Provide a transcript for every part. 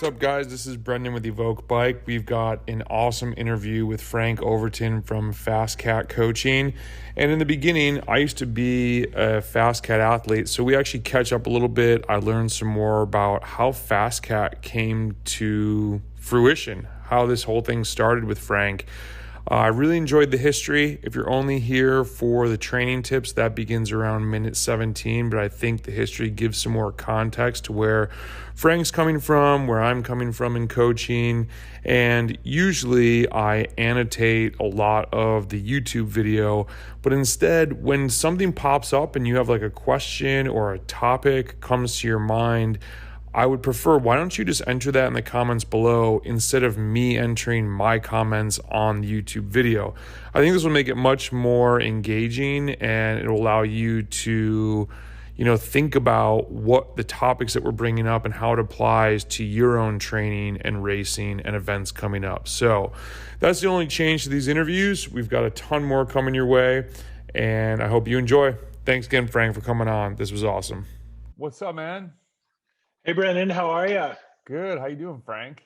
What's up, guys? This is Brendan with EVOQ Bike. We've got an awesome interview with Frank Overton from FasCat Coaching. And in the beginning, I used to be a FasCat athlete, so we actually catch up a little bit. I learned some more about how FasCat came to fruition, how this whole thing started with Frank. I really enjoyed the history. If you're only here for the training tips, that begins around minute 17, but I think the history gives some more context to where Frank's coming from, where I'm coming from in coaching, and usually I annotate a lot of the YouTube video, but instead, when something pops up and you have like a question or a topic comes to your mind, I would prefer, why don't you just enter that in the comments below instead of me entering my comments on the YouTube video. I think this will make it much more engaging, and it will allow you to, think about what the topics that we're bringing up and how it applies to your own training and racing and events coming up. So that's the only change to these interviews. We've got a ton more coming your way, and I hope you enjoy. Thanks again, Frank, for coming on. This was awesome. What's up, man? Hey, Brendan, how are you? Good. How you doing, Frank?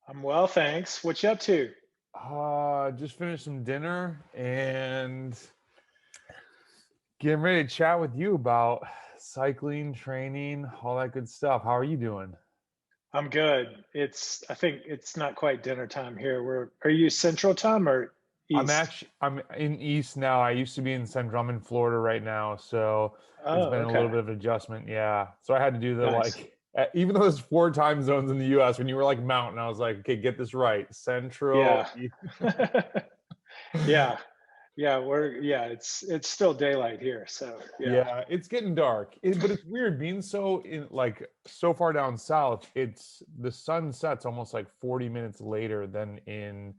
I'm well, thanks. What you up to? Just finished some dinner and getting ready to chat with you about cycling, training, all that good stuff. How are you doing? I'm good. I think it's not quite dinner time here. Are you Central Time or East? I'm in East now. I used to be in Central. I'm in Florida right now, so it's Oh, been a little okay. bit of adjustment. Yeah. So I had to do the Nice. even though there's 4 time zones in the US, when you were like Mountain, I was like, okay, get this right. Central. Yeah. Yeah. It's still daylight here. So yeah. Yeah, it's getting dark. But it's weird being so far down south. It's the sun sets almost like 40 minutes later than in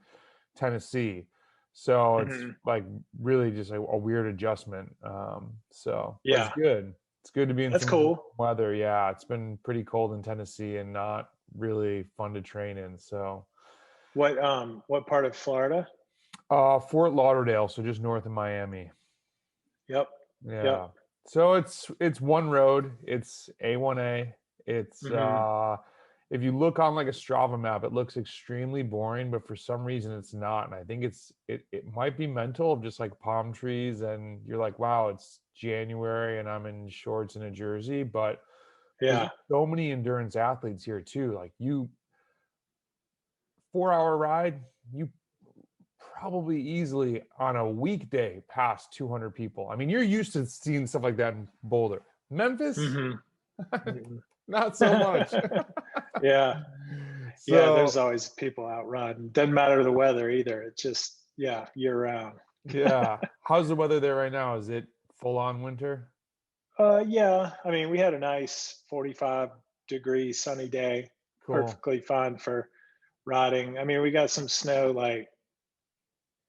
Tennessee. So it's Mhm. like really just a weird adjustment. But it's Yeah. good. It's good to be in That's some warm cool. weather. Yeah, it's been pretty cold in Tennessee and not really fun to train in. So, What part of Florida? Fort Lauderdale, so just north of Miami. Yep. Yeah. Yep. So it's one road. It's A1A. It's Hmm. if you look on like a Strava map, it looks extremely boring, but for some reason it's not. And I think it might be mental, just like palm trees, and you're like, wow, it's January and I'm in shorts and a jersey. But there's Yeah. so many endurance athletes here too. Like 4 hour ride, you probably easily on a weekday past 200 people. I mean, you're used to seeing stuff like that in Boulder. Memphis, Hmm. Hmm. not so much. Yeah. Yeah, there's So, always people out riding. Doesn't matter the weather either. It's just, yeah, year round. yeah. How's the weather there right now? Is it full on winter? Yeah, I mean, we had a nice 45-degree sunny day, Cool. perfectly fine for riding. I mean, we got some snow like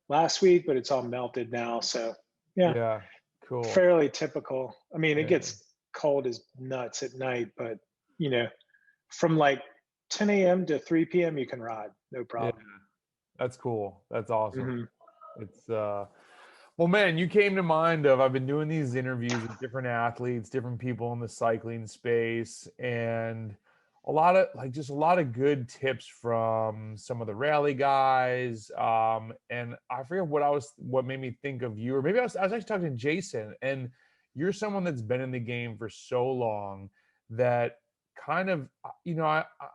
last week, but it's all melted now. So, yeah, Yeah. Cool. fairly typical. I mean, it Yeah. gets cold as nuts at night, but you know, from like 10 a.m. to 3 p.m., you can ride, no Yeah. problem. That's cool. That's awesome. Hmm. It's well, man, you came to mind of I've been doing these interviews with different athletes, different people in the cycling space, and just a lot of good tips from some of the rally guys. And I forget what made me think of you, or maybe I was actually talking to Jason, and you're someone that's been in the game for so long that kind of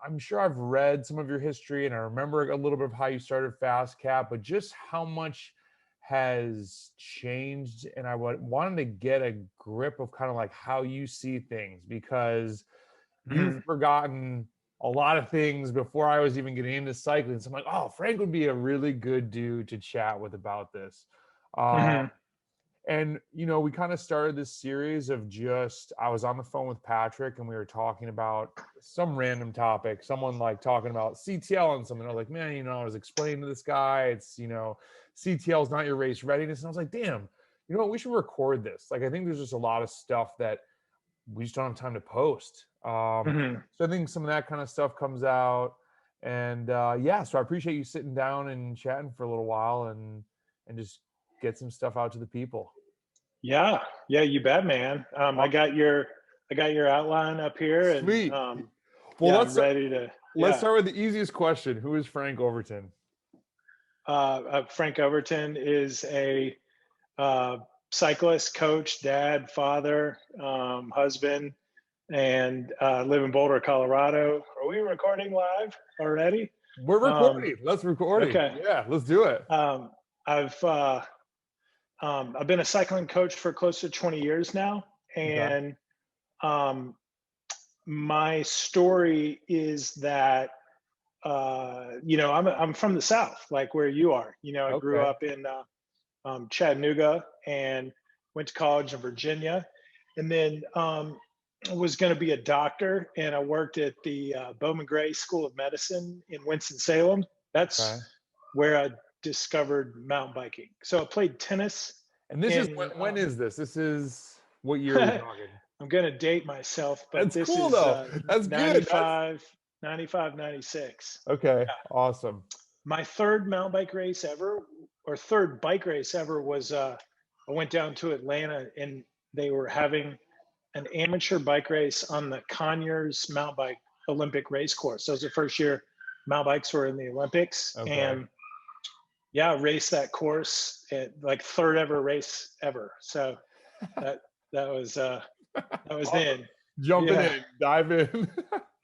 I'm sure I've read some of your history and I remember a little bit of how you started FastCat, but just how much has changed, and wanted to get a grip of kind of like how you see things, because you've Hmm. forgotten a lot of things before I was even getting into cycling. So I'm like, oh, Frank would be a really good dude to chat with about this. um, Hmm. and we kind of started this series of just, I was on the phone with Patrick and we were talking about some random topic, someone like talking about CTL and something. I was like, man, I was explaining to this guy, it's CTL is not your race readiness. And I was like, damn, you know what, we should record this. Like, I think there's just a lot of stuff that we just don't have time to post. Hmm. So I think some of that kind of stuff comes out. And yeah, so I appreciate you sitting down and chatting for a little while and just get some stuff out to the people. Yeah, yeah, you bet, man. I got your outline up here, and Sweet. Well, yeah, I'm let's ready to. let's Yeah. start with the easiest question. Who is Frank Overton? Frank Overton is a uh, cyclist, coach, dad, father, husband, and live in Boulder, Colorado. Are we recording live already? We're Um, recording. Let's recording. okay. Yeah, let's do it. Um, I've uh, I've been a cycling coach for close to 20 years now, Okay. and um, my story is that I'm from the South, like where you are. I grew Okay. up in Chattanooga and went to college in Virginia, and then was going to be a doctor. And I worked at the Bowman Gray School of Medicine in Winston-Salem. That's Okay. where I discovered mountain biking. So I played tennis And this is in. when is this? This is what year are we I'm talking? going to date myself, but That's this cool is though. That's good. That's 95, 95, 96. okay. Awesome. My third mountain bike race ever, or third bike race ever, was I went down to Atlanta and they were having an amateur bike race on the Conyers mountain bike Olympic race course. So it was the first year mountain bikes were in the Olympics. Okay. And yeah, I raced that course at like third ever race ever. So that that was Awesome. then. Jumping Yeah. in, dive in.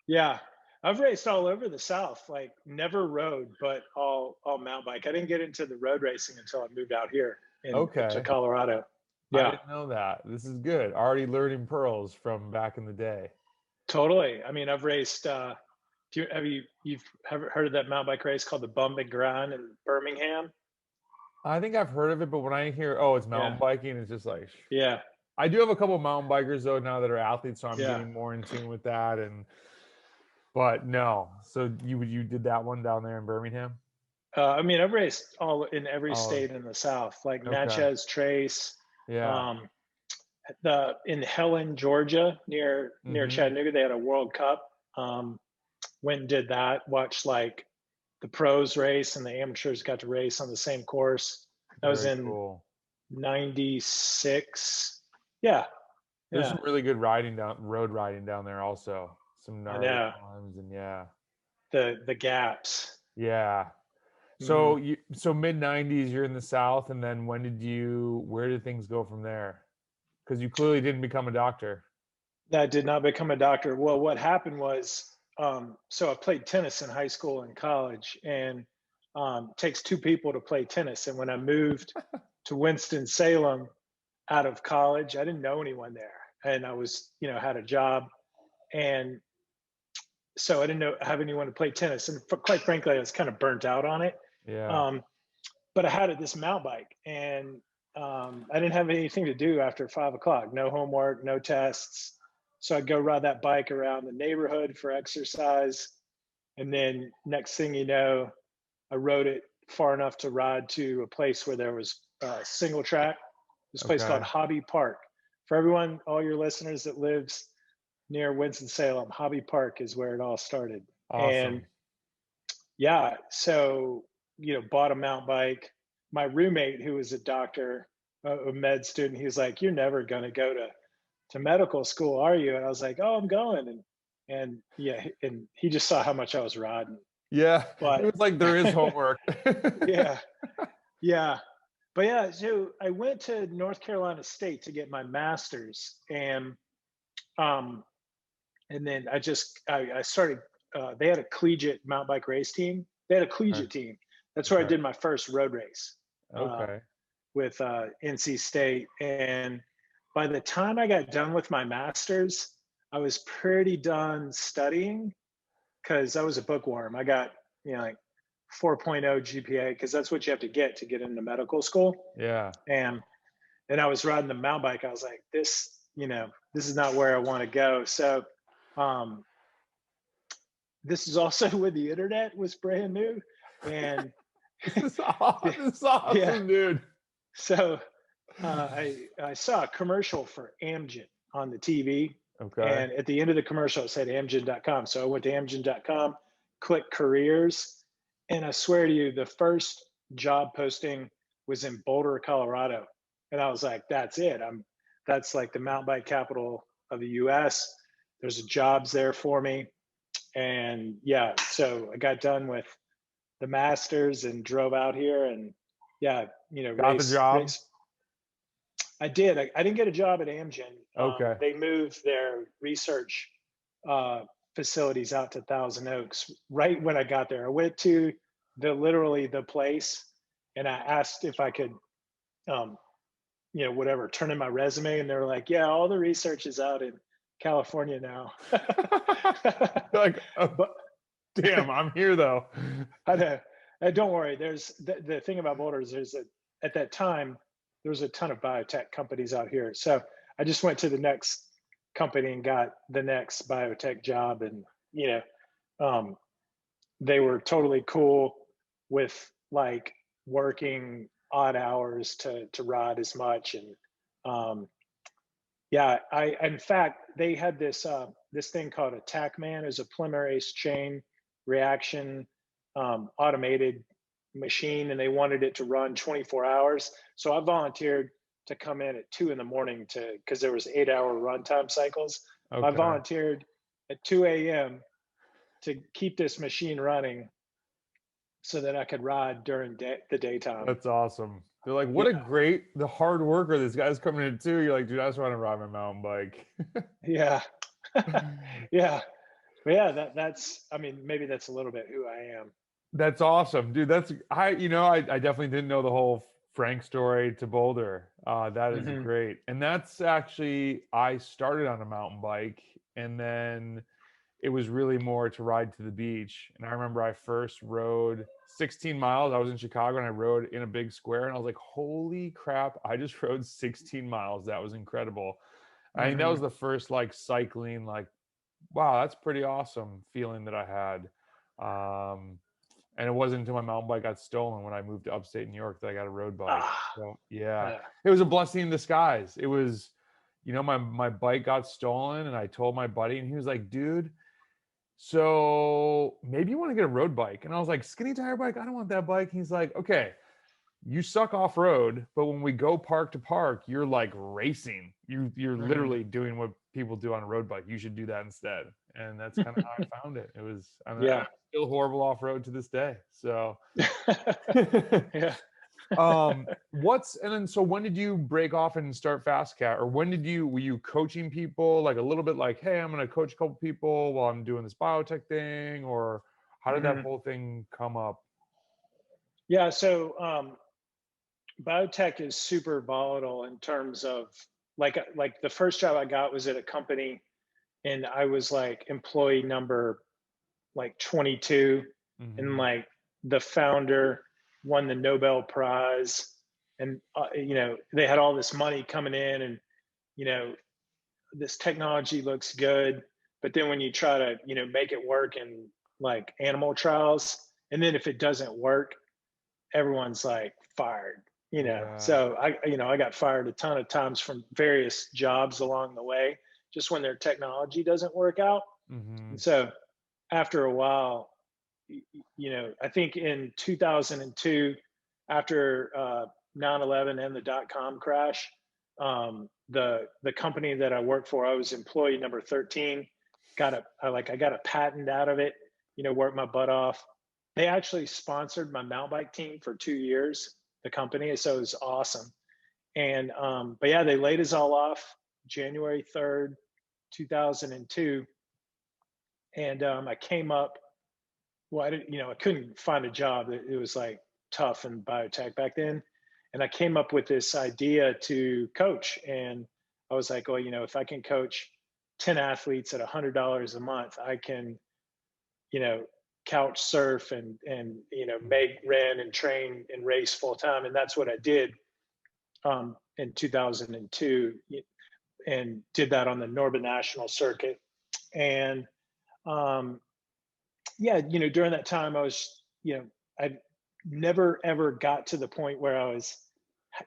Yeah. I've raced all over the South, like never rode, but all mountain bike. I didn't get into the road racing until I moved out here into Okay. Colorado. I Yeah, didn't know that. This is good. Already learning pearls from back in the day. totally. I mean, I've raced. You've ever heard of that mountain bike race called the Bum and Grind in Birmingham? I think I've heard of it, but when I hear, oh, it's Yeah, mountain biking, it's just like, yeah, I do have a couple mountain bikers though now that are athletes, so I'm yeah. getting more in tune with that. But no, so you did that one down there in Birmingham? I mean, I've raced all in every Oh, state in the South, like okay, Natchez Trace, yeah, um, the in Helen, Georgia, near mm-hmm. Chattanooga. They had a World Cup. Went and did that. Watched like the pros race and the amateurs got to race on the same course. That was Very in cool. '96. Yeah, There's yeah, some really good road riding down there also. Some I gnarly know climbs and yeah. the gaps. Yeah. Mhm. So mid 90s you're in the South, and then where did things go from there? Because you clearly didn't become a doctor. That did not become a doctor. Well, what happened was, so I played tennis in high school and college, and it takes two people to play tennis. And when I moved to Winston Salem out of college, I didn't know anyone there, and I was, had a job, and so I didn't have anyone to play tennis. And quite frankly, I was kind of burnt out on it. Yeah. Um, but I had this mountain bike, and I didn't have anything to do after 5 o'clock. No homework, no tests. So I'd go ride that bike around the neighborhood for exercise, and then next thing you know, I rode it far enough to ride to a place where there was a single track. This place called Okay. Hobby Park. For everyone, all your listeners that lives near Winston-Salem, Hobby Park is where it all started. And Awesome. yeah, so bought a mountain bike. My roommate, who was a doctor, a med student, he was like, "You're never going to go to medical school, are you?" And I was like, "Oh, I'm going." And yeah, and he just saw how much I was riding. Yeah. It But was like there is homework. yeah, yeah, but yeah. So I went to North Carolina State to get my master's, um, and then I started. They had a collegiate mountain bike race team. They had a collegiate team. That's where I Okay. did my first road race Okay. with NC State. And by the time I got done with my master's, I was pretty done studying because I was a bookworm. I got like 4.0 GPA because that's what you have to get into medical school. Yeah. And I was riding the mountain bike. I was like, this is not where I want to go. So um, this is also when the internet was brand new, and This is awesome, yeah. dude. So I saw a commercial for Amgen on the TV, Okay. and at the end of the commercial it said Amgen.com. So I went to Amgen.com, clicked careers, and I swear to you, the first job posting was in Boulder, Colorado, and I was like, "That's it. That's like the mountain bike capital of the U.S. There's jobs there for me." And yeah, so I got done with the masters and drove out here, and yeah, Got the job? race. I did. I didn't get a job at Amgen. Okay. They moved their research uh, facilities out to Thousand Oaks right when I got there. I went to literally the place, and I asked if I could, um, whatever, turn in my resume, and they were like, "Yeah, all the research is out in California now." Like, oh, But damn, I'm here though. I know. Don't worry. There's the thing about Boulder is at that time there was a ton of biotech companies out here. So I just went to the next company and got the next biotech job, and um, they were totally cool with like working odd hours to ride as much. And yeah, I in fact they had this thing called a TACman. It was a polymerase chain reaction automated machine, and they wanted it to run 24 hours. So I volunteered to come in at 2 in the morning because there was 8-hour runtime cycles. I Okay. volunteered at 2 a.m. to keep this machine running so that I could ride during the daytime. That's awesome. They're like, what a Yeah, great, the hard worker this guy's coming in too. You're like, dude, I just want to ride my mountain bike. yeah, yeah. But yeah, that's. I mean, maybe that's a little bit who I am. That's awesome, dude. I definitely didn't know the whole Frank story to Boulder. That is Hmm. great. And that's actually, I started on a mountain bike, and then it was really more to ride to the beach. And I remember I first rode 16 miles. I was in Chicago and I rode in a big square, and I was like, holy crap, I just rode 16 miles. That was incredible. I think that Hmm. was the first like cycling, like, wow, that's pretty awesome feeling that I had. Um, and it wasn't until my mountain bike got stolen when I moved to upstate New York that I got a road bike. Ah, So yeah, yeah. it was a blessing in disguise. It was, my bike got stolen, and I told my buddy, and he was like, dude, so maybe you want to get a road bike. And I was like, skinny tire bike? I don't want that bike. He's like, okay, you suck off road, but when we go park to park, you're like racing. You're Hmm. literally doing what people do on a road bike. You should do that instead. And that's kind of how I found it. I'm Yeah. still horrible off road to this day. So Yeah. and then so when did you break off and start FastCat, or were you coaching people like a little bit like, hey, I'm going to coach a couple people while I'm doing this biotech thing, or how did that Hmm. whole thing come up? Yeah. So biotech is super volatile in terms of like the first job I got was at a company, and I was like employee number like 22, and Hmm. like the founder won the Nobel Prize, and they had all this money coming in, and you know this technology looks good, but then when you try to make it work in like animal trials, and then if it doesn't work, everyone's like fired. Yeah. So I got fired a ton of times from various jobs along the way, just when their technology doesn't work out. And Hmm. so after a while, I think in 2002, after 9/11 and the dot-com crash, the company that I worked for, I was employee number 13. I got a patent out of it. Worked my butt off. They actually sponsored my mountain bike team for 2 years. The company, so it was awesome. And but yeah, they laid us all off January 3rd, 2002, and I came up. Well, I didn't, I couldn't find a job. It was like tough in biotech back then. And I came up with this idea to coach. And I was like, well, if I can coach 10 athletes at $100 a month, I can, you know, couch surf and make, run and train and race full time. And that's what I did in 2002, and did that on the Northern National Circuit. And um, yeah, during that time, I was, I never ever got to the point where I was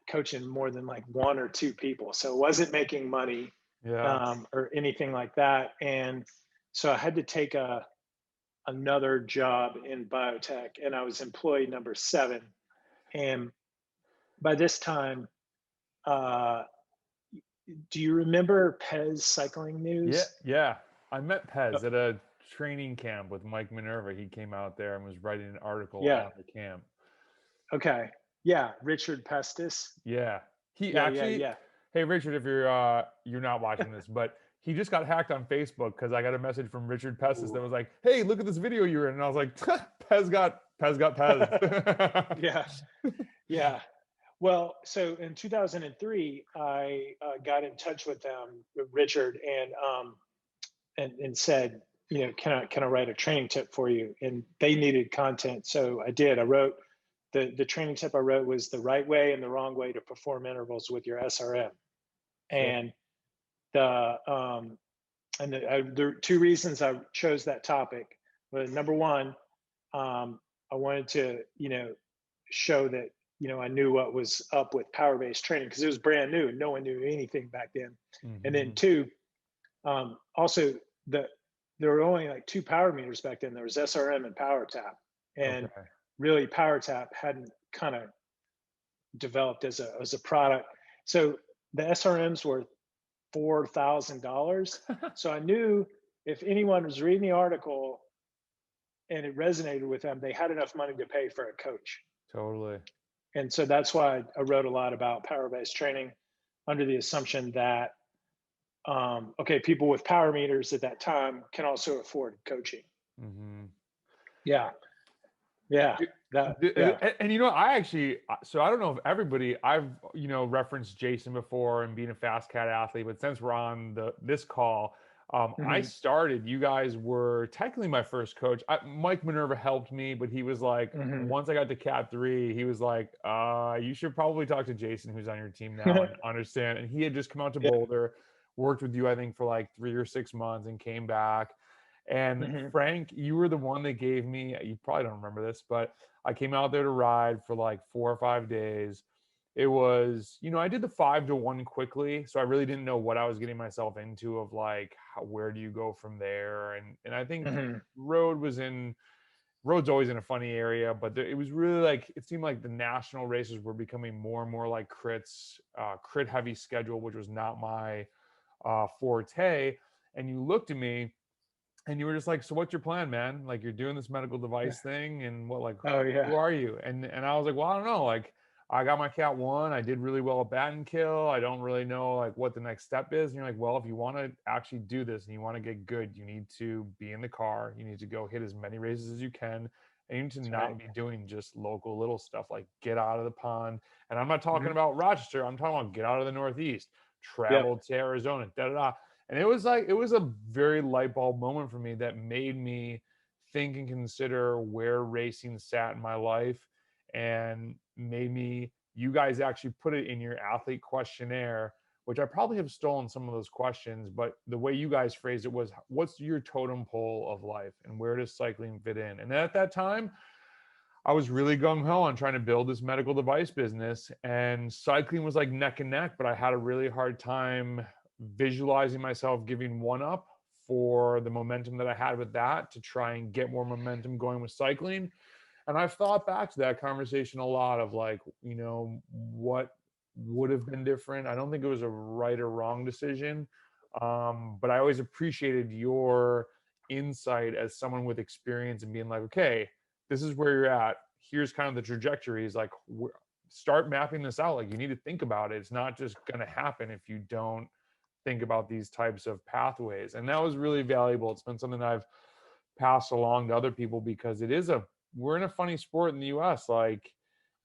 coaching more than like one or two people. So it wasn't making money Yeah. or anything like that. And so I had to take another job in biotech, and I was employee number 7. And by this time, uh, do you remember Pez Cycling Yeah. News? Yeah. I met Uh, Pez at a training camp with Mike Minerva. He came out there and was writing an article Yeah. on the camp. Okay. Yeah. Richard Pestis. Yeah. He Yeah. Yeah. actually, Yeah. hey Richard, if you're not watching this, but he just got hacked on Facebook because I got a message from Richard Pestis that Ooh. was like, "Hey, look at this video you were in," and I was like, Pez got Pez." Yeah. Yeah. Well, so in 2003, I got in touch with them, with Richard, and said, can I write a training tip for you? And they needed content, so I did. I wrote the training tip. I wrote was the right way and the wrong way to perform intervals with your SRM. Sick. And the there are two reasons I chose that topic. But number one, I wanted to show that I knew what was up with Powerbase training because it was brand new. No one knew anything back then. And then Mm-hmm. two, also there were only like two power meters back then. There was SRM and Power Tap, and Okay. really Power Tap hadn't kind of developed as a product. So the SRMs were $4,000. So I knew if anyone was reading the article and it resonated with them, they had enough money to pay for a coach. Totally. And so that's why I wrote a lot about power-based training under the assumption that, okay, people with power meters at that time can also afford coaching. Mm-hmm. Yeah. Yeah. Yeah. And I actually, so I don't know if everybody, I've referenced Jason before and being a FasCat athlete, but since we're on this call, I started. You guys were technically my first coach. Mike Minerva helped me, but he was like, once I got to Cat 3, he was like, you should probably talk to Jason, who's on your team now, and understand. And he had just come out to Boulder, worked with you, I think, for like 3 or 6 months, and came back. And Frank, you were the one that gave me, you probably don't remember this, but I came out there to ride for like 4 or 5 days. It was, I did the 5-to-1 quickly. So I really didn't know what I was getting myself into of like, where do you go from there? And I think road's always in a funny area, but it was really like, it seemed like the national races were becoming more and more like crits, crit heavy schedule, which was not my forte. And you looked at me, and you were just like, "So what's your plan, man? Like, you're doing this medical device thing, and what, like, Oh who yeah. are you?" And I was like, "Well, I don't know. Like, I got my Cat 1. I did really well at bat and kill. I don't really know like what the next step is." And you're like, "Well, if you want to actually do this and you want to get good, you need to be in the car. You need to go hit as many races as you can. And you need to not be doing just local little stuff. Like, get out of the pond." And I'm not talking about Rochester. I'm talking about get out of the Northeast, travel to Arizona, da da da. And it was a very light bulb moment for me that made me think and consider where racing sat in my life, and made me, you guys actually put it in your athlete questionnaire, which I probably have stolen some of those questions, but the way you guys phrased it was, what's your totem pole of life and where does cycling fit in? And at that time, I was really gung-ho on trying to build this medical device business, and cycling was like neck and neck, but I had a really hard time visualizing myself giving one up for the momentum that I had with that to try and get more momentum going with cycling. And I've thought back to that conversation a lot of like, what would have been different. I don't think it was a right or wrong decision, but I always appreciated your insight as someone with experience and being like, okay, this is where you're at. Here's kind of the trajectories. Like, start mapping this out. Like, you need to think about it. It's not just going to happen if you don't think about these types of pathways. And that was really valuable. It's been something I've passed along to other people because we're in a funny sport in the US. Like,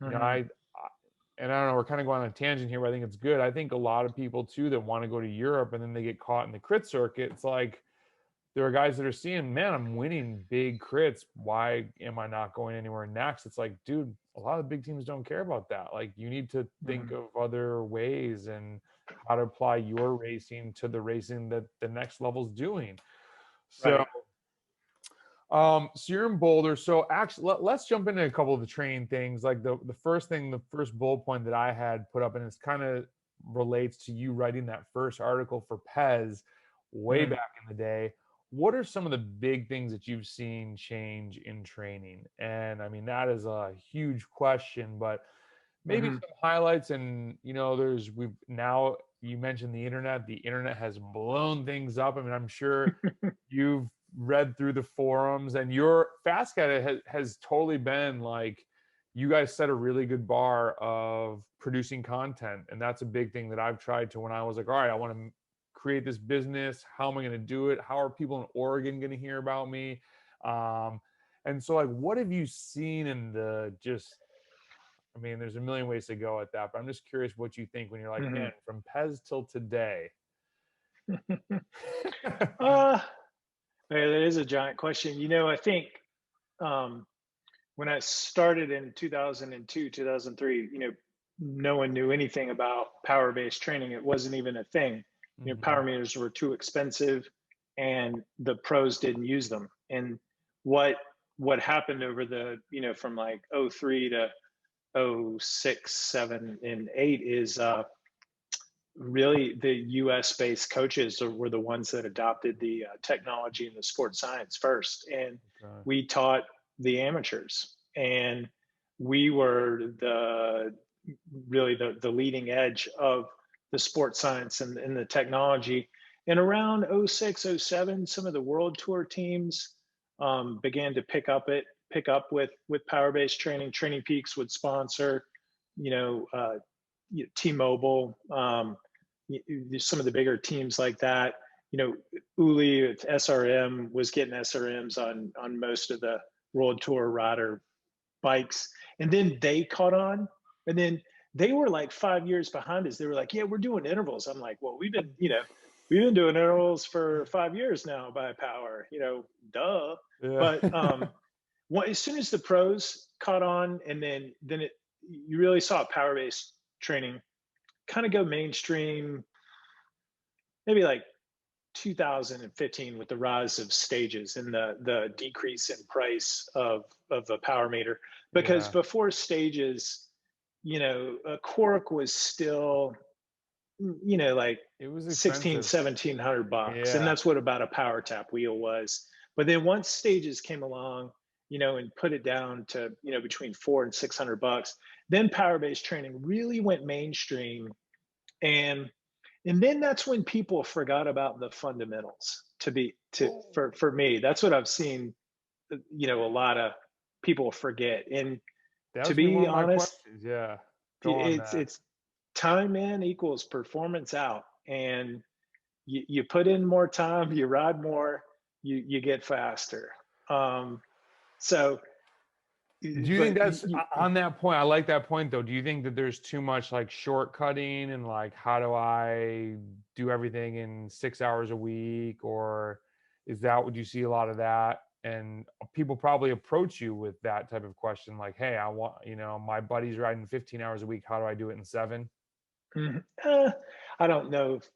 and I don't know, we're kind of going on a tangent here, but I think it's good. I think a lot of people too that want to go to Europe and then they get caught in the crit circuit. It's like, there are guys that are seeing, man, I'm winning big crits. Why am I not going anywhere next? It's like, dude, a lot of big teams don't care about that. Like, you need to think of other ways and how to apply your racing to the racing that the next level's doing. So, so you're in Boulder. So actually, let's jump into a couple of the training things. Like the first bullet point that I had put up, and it's kind of relates to you writing that first article for Pez way back in the day. What are some of the big things that you've seen change in training? And I mean, that is a huge question, but maybe some highlights. And you mentioned the internet has blown things up. I mean, I'm sure you've read through the forums, and your FasCat has totally been like, you guys set a really good bar of producing content. And that's a big thing that I've tried to, when I was like, all right, I want to create this business. How am I going to do it? How are people in Oregon going to hear about me? And so like, what have you seen in the just, I mean, there's a million ways to go at that, but I'm just curious what you think when you're like, man, from Pez till today. That is a giant question. I think when I started in 2002, 2003, no one knew anything about power-based training. It wasn't even a thing. Power meters were too expensive, and the pros didn't use them. And what happened over the, from like 03 to 06, 7, and 8 is really the US based coaches were the ones that adopted the technology and the sports science first. And we taught the amateurs, and we were really the leading edge of the sports science and the technology. And around 06, 07, some of the world tour teams began to pick up with power-based training. Training Peaks would sponsor, T-Mobile, some of the bigger teams like that. Uli with SRM was getting SRMs on most of the world tour rider bikes. And then they caught on, and then they were like 5 years behind us. They were like, yeah, we're doing intervals. I'm like, well, we've been doing intervals for 5 years now by Power, duh. Yeah. But as soon as the pros caught on, and then you really saw power-based training kind of go mainstream, maybe like 2015, with the rise of stages and the decrease in price of a power meter. Because before stages, a cork was still, like it was $1,600-1,700, and that's what about a power tap wheel was. But then once stages came along, and put it down to, between $400 and $600, then power-based training really went mainstream. And then that's when people forgot about the fundamentals. For me, that's what I've seen, a lot of people forget. And to be honest, it's time in equals performance out. And you put in more time, you ride more, you get faster. So do you think that's on that point? I like that point though. Do you think that there's too much like shortcutting and like, how do I do everything in 6 hours a week? Or would you see a lot of that? And people probably approach you with that type of question, like, hey, I want, my buddy's riding 15 hours a week. How do I do it in 7? I don't know if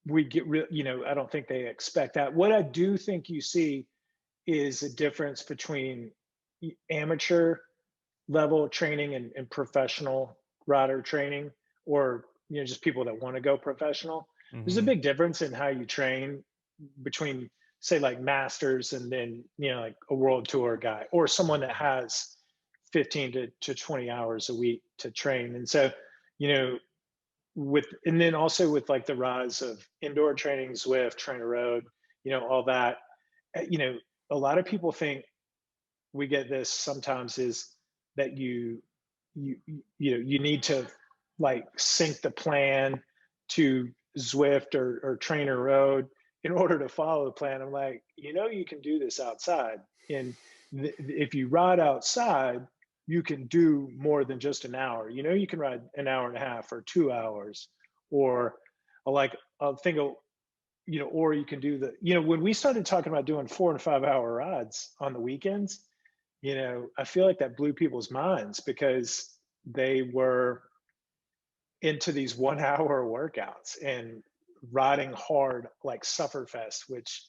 we get I don't think they expect that. What I do think you see is a difference between amateur level training and professional rider training, or just people that want to go professional. There's a big difference in how you train between, say, like masters and then like a world tour guy, or someone that has 15 to 20 hours a week to train. And so and then also with like the rise of indoor training, Zwift, Trainer Road, all that, a lot of people think, we get this sometimes, is that you need to like sync the plan to Zwift or Trainer Road in order to follow the plan. I'm like, you can do this outside. And if you ride outside, you can do more than just an hour. You can ride an hour and a half or 2 hours, or like I'll think of, or you can do when we started talking about doing 4 and 5 hour rides on the weekends, I feel like that blew people's minds, because they were into these 1 hour workouts and riding hard like Sufferfest, which,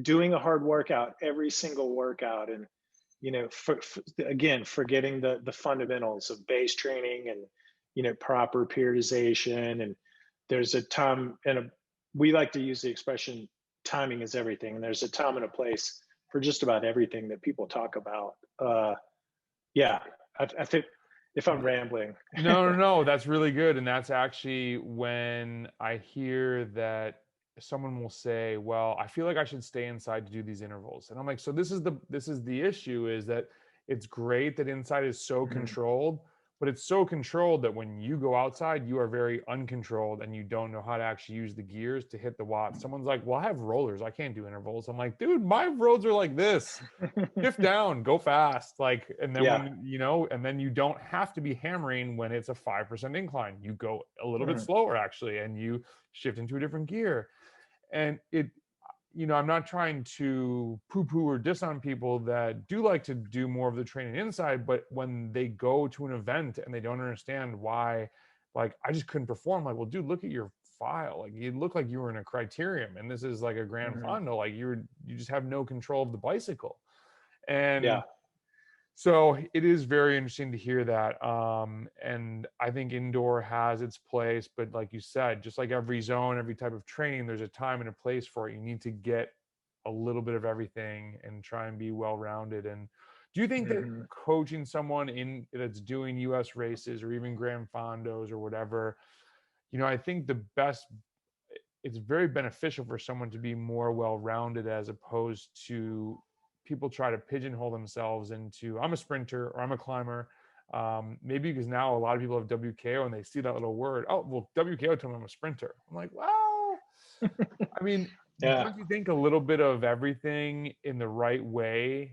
doing a hard workout, every single workout, and, again, forgetting the fundamentals of base training and, proper periodization. And there's a time, and we like to use the expression, timing is everything. And there's a time and a place for just about everything that people talk about. I think, if I'm rambling. No, that's really good. And that's actually when I hear that someone will say, well, I feel like I should stay inside to do these intervals. And I'm like, so this is the issue, is that it's great that inside is so Mhm. controlled, but it's so controlled that when you go outside, you are very uncontrolled and you don't know how to actually use the gears to hit the watts. Someone's like, well, I have rollers, I can't do intervals. I'm like, dude, my roads are like this. Shift down, go fast. Like, and then Yeah. when, and then you don't have to be hammering when it's a 5% incline. You go a little bit Mhm. slower actually, and you shift into a different gear. And I'm not trying to poo poo or diss on people that do like to do more of the training inside, but when they go to an event and they don't understand why, like, I just couldn't perform. Like, well, dude, look at your file. Like, you look like you were in a criterium and this is like a grand Mhm. fondo. Like, you just have no control of the bicycle. And Yeah. so it is very interesting to hear that. And I think indoor has its place, but like you said, just like every zone, every type of training, there's a time and a place for it. You need to get a little bit of everything and try and be well-rounded. And do you think that Mhm. coaching someone in that's doing US races or even Grand Fondos or whatever, I think it's very beneficial for someone to be more well-rounded, as opposed to people try to pigeonhole themselves into, I'm a sprinter or I'm a climber. Maybe because now a lot of people have WKO and they see that little word. Oh, well, WKO told me I'm a sprinter. I'm like, well, I mean, Yeah. don't you think a little bit of everything in the right way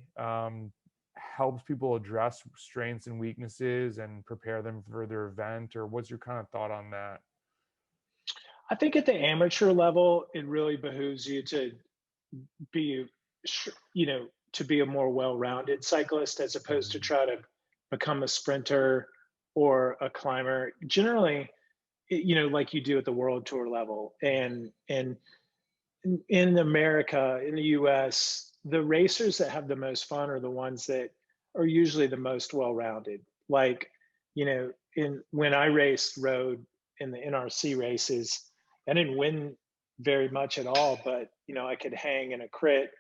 helps people address strengths and weaknesses and prepare them for their event? Or what's your kind of thought on that? I think at the amateur level, it really behooves you to be, to be a more well-rounded cyclist as opposed to Mhm. try to become a sprinter or a climber. Generally, like you do at the world tour level, and in America, in the US, the racers that have the most fun are the ones that are usually the most well-rounded. Like, in when I raced road in the NRC races, I didn't win very much at all, but I could hang in a crit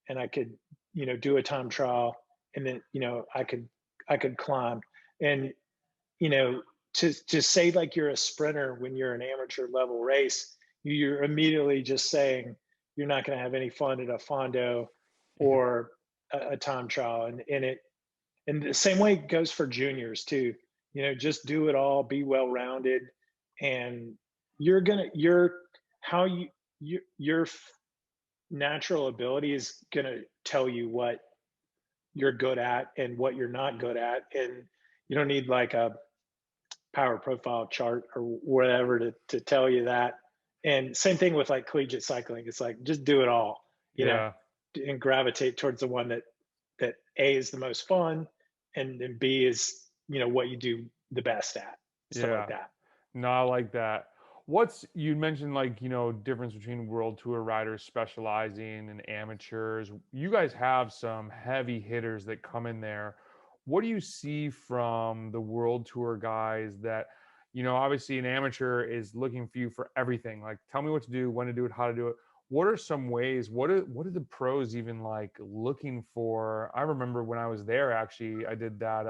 and I could, do a time trial, and then, I could climb. And you know, to say like you're a sprinter when you're an amateur level race, you're immediately just saying you're not going to have any fun at a fondo Yeah. or a time trial, and the same way goes for juniors too. Just do it all, be well rounded, and you're how your natural ability is gonna tell you what you're good at and what you're not good at, and you don't need like a power profile chart or whatever to tell you that. And same thing with like collegiate cycling. It's like just do it all, you know, Yeah. and gravitate towards the one that A is the most fun, and then B is what you do the best at, stuff like Yeah. that. No, I like that. You mentioned, like, difference between world tour riders specializing and amateurs. You guys have some heavy hitters that come in there. What do you see from the world tour guys that, obviously an amateur is looking for you for everything. Like, tell me what to do, when to do it, how to do it. What are some ways? What are the pros even like looking for? I remember when I was there, actually, I did that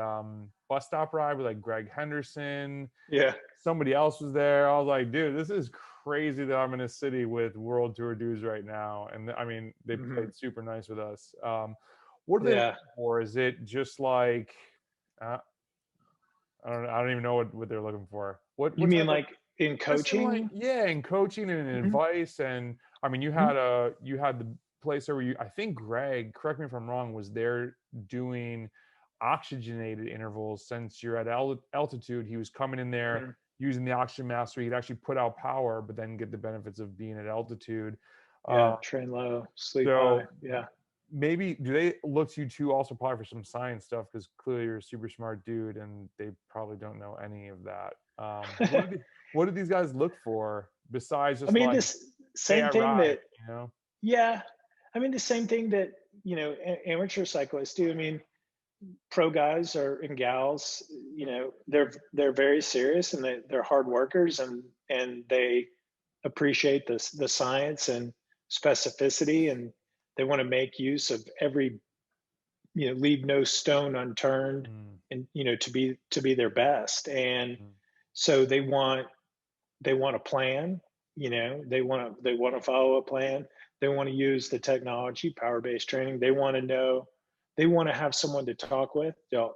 bus stop ride with like Greg Henderson. Yeah. Somebody else was there. I was like, dude, this is crazy that I'm in a city with world tour dudes right now. And I mean, they Hmm. played super nice with us. What are they Yeah. looking for? Is it just like, uh, I don't even know what they're looking for. You What mean type of, like in just in like, coaching? yeah, and coaching and Hmm. advice. And I mean, Hmm. you had the place there where I think Greg, correct me if I'm wrong, was there doing oxygenated intervals. Since you're at altitude, he was coming in there Hmm. using the oxygen mask so he'd actually put out power, but then get the benefits of being at altitude. Yeah. Uh, Train low, sleep high. so Yeah. maybe do they look to you too also probably for some science stuff, because clearly you're a super smart dude and they probably don't know any of that. What do these guys look for besides I just mean, like, this hey, same I thing ride, that Yeah, I mean the same thing that amateur cyclists do. I mean, pro guys are and gals, they're very serious, and they're hard workers, and they appreciate the science and specificity, and they want to make use of every, leave no stone unturned, Mm, and to be their best. And mm, so they want a plan, they want to follow a plan. They want to use the technology, power-based training. They want to know, they want to have someone to talk with. They'll,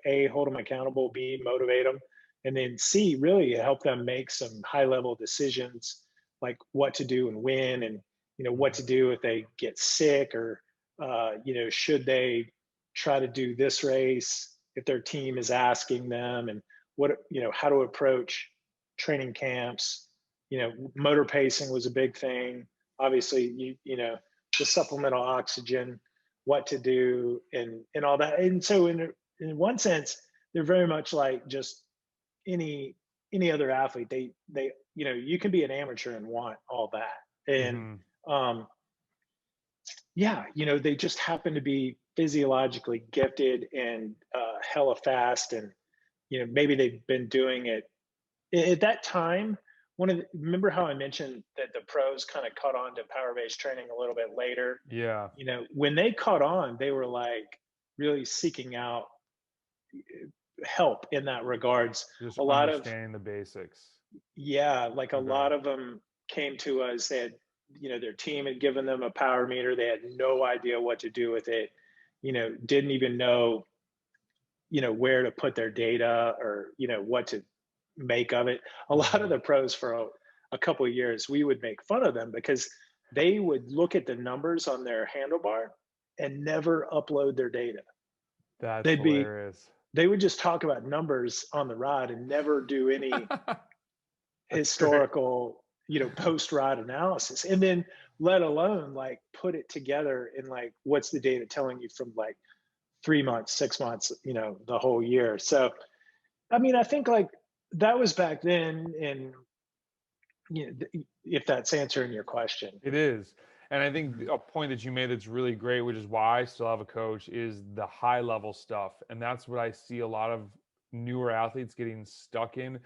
A, hold them accountable, B, motivate them, and then C, really help them make some high-level decisions, like what to do and when, and what to do if they get sick, or should they try to do this race if their team is asking them, and how to approach training camps. Motor pacing was a big thing. Obviously, the supplemental oxygen, what to do, and all that. And so, in one sense, they're very much like just any other athlete. They you can be an amateur and want all that, and Mm-hmm. um, yeah, they just happen to be physiologically gifted and hella fast, and maybe they've been doing it at that time. Remember how I mentioned that the pros kind of caught on to power-based training a little bit later? Yeah. When they caught on, they were like really seeking out help in that regards. Just A lot of, understanding the basics. yeah, like a Okay. lot of them came to us. They had, their team had given them a power meter. They had no idea what to do with it. Didn't even know, where to put their data, or, what to make of it. A lot of the pros for a couple of years, we would make fun of them because they would look at the numbers on their handlebar and never upload their data. That's They'd be, hilarious. they would just talk about numbers on the rod and never do any That's great. historical, post ride analysis. And then let alone like put it together in like, what's the data telling you from like 3 months, 6 months, the whole year. So, I mean, I think like that was back then. And, if that's answering your question. It is. And I think Mhm. a point that you made that's really great, which is why I still have a coach, is the high level stuff. And that's what I see a lot of newer athletes getting stuck in.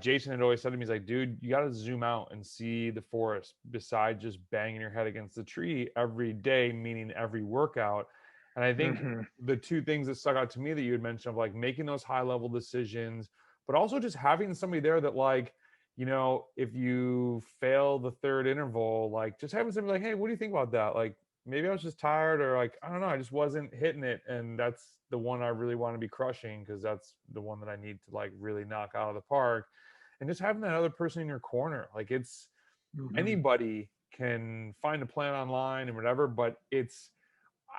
Jason had always said to me, he's like, dude, you got to zoom out and see the forest besides just banging your head against the tree every day, meaning every workout. And I think Mhm. the two things that stuck out to me that you had mentioned of like making those high level decisions, but also just having somebody there that like, if you fail the third interval, like just having somebody like, hey, what do you think about that? Like maybe I was just tired, or like, I don't know, I just wasn't hitting it. And that's the one I really want to be crushing because that's the one that I need to like really knock out of the park. And just having that other person in your corner, like it's Mhm. anybody can find a plan online and whatever, but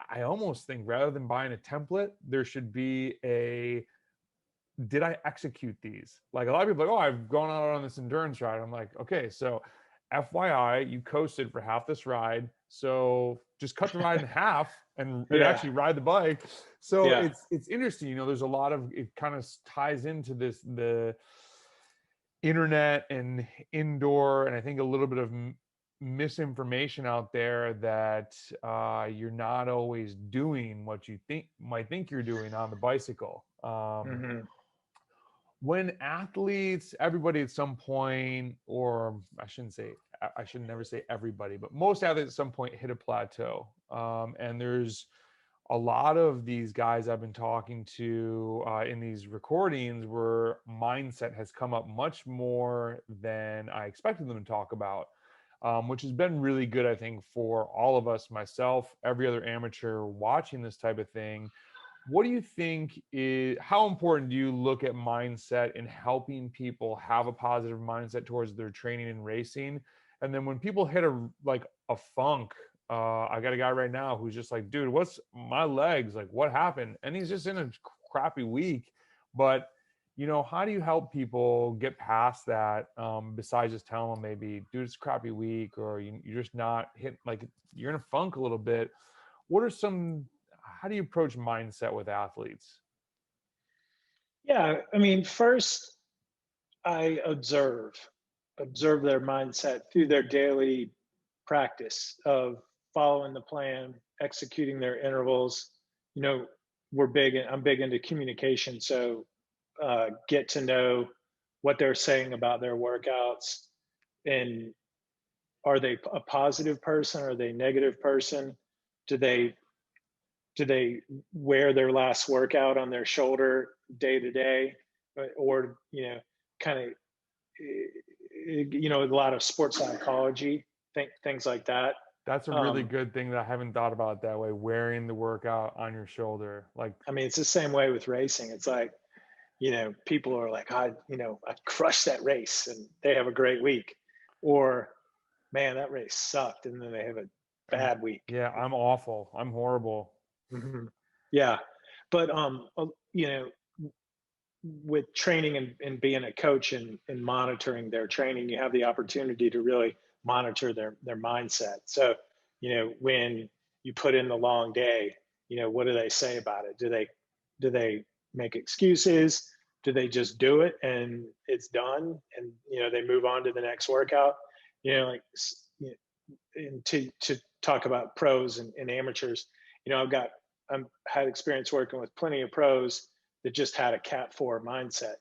I almost think rather than buying a template, there should be a did I execute these? Like a lot of people are like, oh, I've gone out on this endurance ride. I'm like, okay, so FYI, you coasted for half this ride. So just cut the ride in half and Yeah. actually ride the bike. So Yeah. it's interesting, there's a lot of it kind of ties into this the internet and indoor, and I think a little bit of misinformation out there that you're not always doing what you think you're doing on the bicycle. Mhm. When athletes, everybody at some point, or I should never say everybody, but most athletes at some point hit a plateau. And there's a lot of these guys I've been talking to in these recordings where mindset has come up much more than I expected them to talk about, which has been really good, I think, for all of us, myself, every other amateur watching this type of thing. What do you think is how important do you look at mindset in helping people have a positive mindset towards their training and racing? And then when people hit a funk, I got a guy right now who's just like, dude, what's my legs? Like, what happened? And he's just in a crappy week. But how do you help people get past that? Besides just telling them maybe, dude, it's a crappy week, or you're just not hitting, like you're in a funk a little bit. What are some how do you approach mindset with athletes? Yeah. I mean, first I observe their mindset through their daily practice of following the plan, executing their intervals. You know, I'm big into communication. So get to know what they're saying about their workouts, and are they a positive person? Are they a negative person? Do they wear their last workout on their shoulder day to day, or kind of you know, a lot of sports psychology, things like that. That's a really Um, good thing that I haven't thought about that way, wearing the workout on your shoulder. Like, I mean, it's the same way with racing. It's like, you know, people are like, I crushed that race and they have a great week. Or, man, that race sucked. And then they have a bad week. yeah, I'm awful. I'm horrible. Mhm. Yeah. But, you know, with training and being a coach and monitoring their training, you have the opportunity to really monitor their mindset. So, you know, when you put in the long day, you know, what do they say about it? Do they make excuses? Do they just do it and it's done and you know they move on to the next workout? You know, like you know, and to talk about pros and amateurs, you know, I've had experience working with plenty of pros that just had a cat 4 mindset,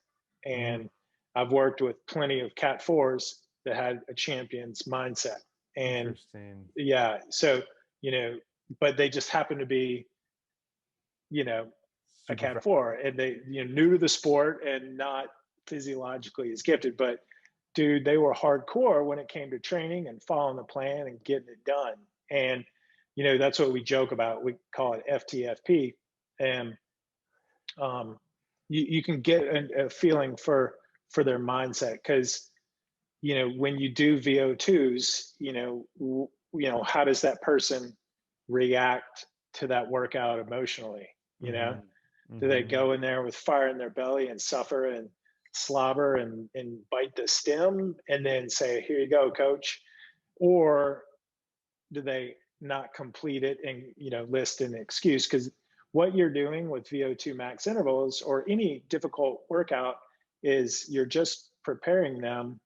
Mm, and I've worked with plenty of cat 4s that had a champion's mindset. And interesting. yeah, so you know, but they just happen to be, you know, a Super cat fast. 4 and they, you know, new to the sport and not physiologically as gifted, but dude, they were hardcore when it came to training and following the plan and getting it done. And you know, that's what we joke about. We call it FTFP. And you can get a feeling for their mindset because you know when you do VO2s, you know, you know, how does that person react to that workout emotionally? You know, Mhm. do they Mhm. go in there with fire in their belly and suffer and slobber and bite the stem and then say, "Here you go, coach," or do they not complete it and you know list an excuse? Because what you're doing with VO2 max intervals or any difficult workout is you're just preparing them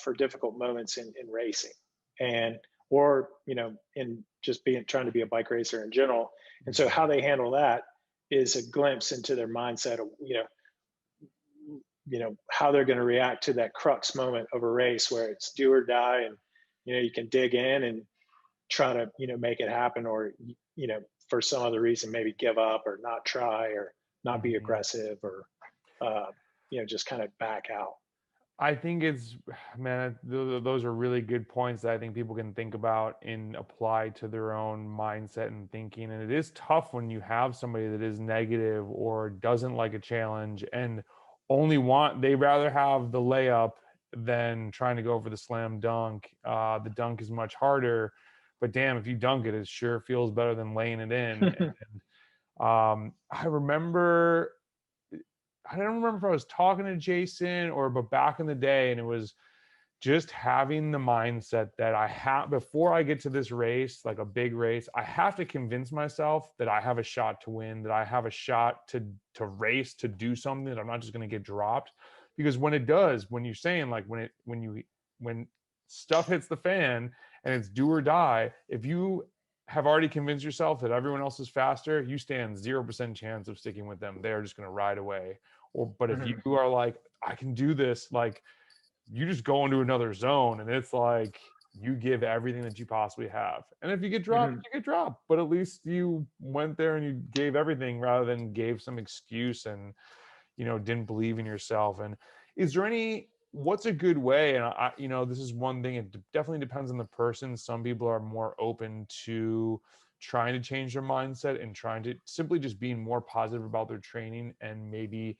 for difficult moments in racing and or you know in just being trying to be a bike racer in general. And so how Mhm. they handle that is a glimpse into their mindset of you know how they're going to react to that crux moment of a race where it's do or die, and you know you can dig in and try to you know make it happen, or you know for some other reason maybe give up or not try or not be Mhm. aggressive or uh, you know just kind of back out. I think it's, man, those are really good points that I think people can think about and apply to their own mindset and thinking. And it is tough when you have somebody that is negative or doesn't like a challenge and they rather have the layup than trying to go for the slam dunk. The dunk is much harder, but damn, if you dunk it, it sure feels better than laying it in. I remember I don't remember if I was talking to Jason but back in the day, and it was just having the mindset that I have before I get to this race, like a big race, I have to convince myself that I have a shot to win, that I have a shot to race, to do something, that I'm not just going to get dropped. Because when it does, when you're saying like when stuff hits the fan and it's do or die, if you have already convinced yourself that everyone else is faster, you stand 0% chance of sticking with them. They're just going to ride away. But if you Mhm. are like, I can do this, like you just go into another zone and it's like you give everything that you possibly have. And if you get dropped, Mhm. you get dropped. But at least you went there and you gave everything rather than gave some excuse and, didn't believe in yourself. And is there what's a good way? And this is one thing, it definitely depends on the person. Some people are more open to trying to change their mindset and trying to simply just being more positive about their training and maybe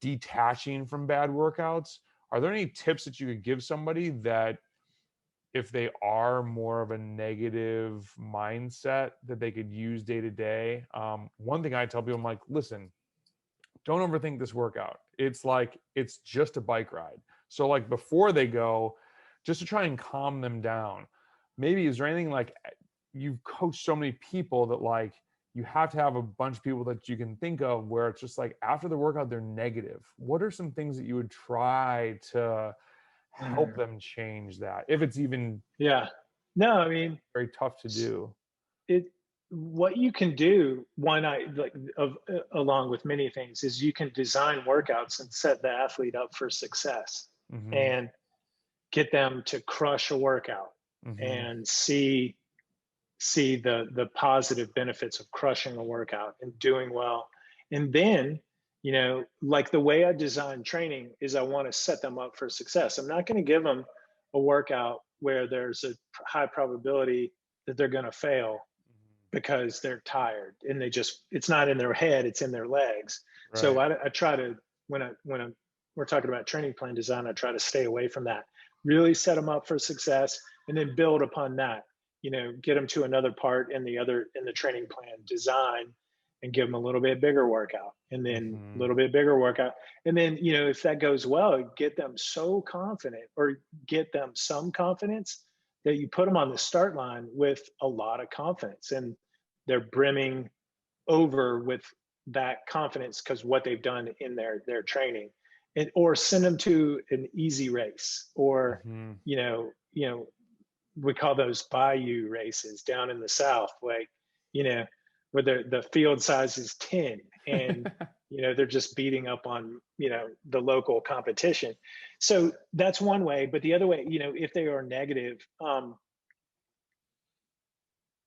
detaching from bad workouts. Are there any tips that you could give somebody that if they are more of a negative mindset that they could use day to day? One thing I tell people, I'm like, listen, don't overthink this workout. It's just a bike ride. So like before they go, just to try and calm them down. Maybe is there anything like you've coached so many people that like you have to have a bunch of people that you can think of where it's just like after the workout they're negative. What are some things that you would try to help Mhm. them change that? If it's even Yeah, no, I mean very tough to do. it what you can do one I like along with many things is you can design workouts and set the athlete up for success Hmm. and get them to crush a workout Hmm. and see the positive benefits of crushing a workout and doing well. And then like the way I design training is I want to set them up for success. I'm not going to give them a workout where there's a high probability that they're going to fail because they're tired and it's not in their head, it's in their legs. So Right. I try to, we're talking about training plan design, I try to stay away from that. Really set them up for success and then build upon that, get them to another part in the training plan design and give them a little bit bigger workout and then a Hmm. little bit bigger workout. And then, if that goes well, get them so confident or get them some confidence that you put them on the start line with a lot of confidence and they're brimming over with that confidence because what they've done in their training. Or send them to an easy race or, Hmm. we call those bayou races down in the South, like, you know, where the field size is 10 and, they're just beating up on, the local competition. So that's one way. But the other way, if they are negative,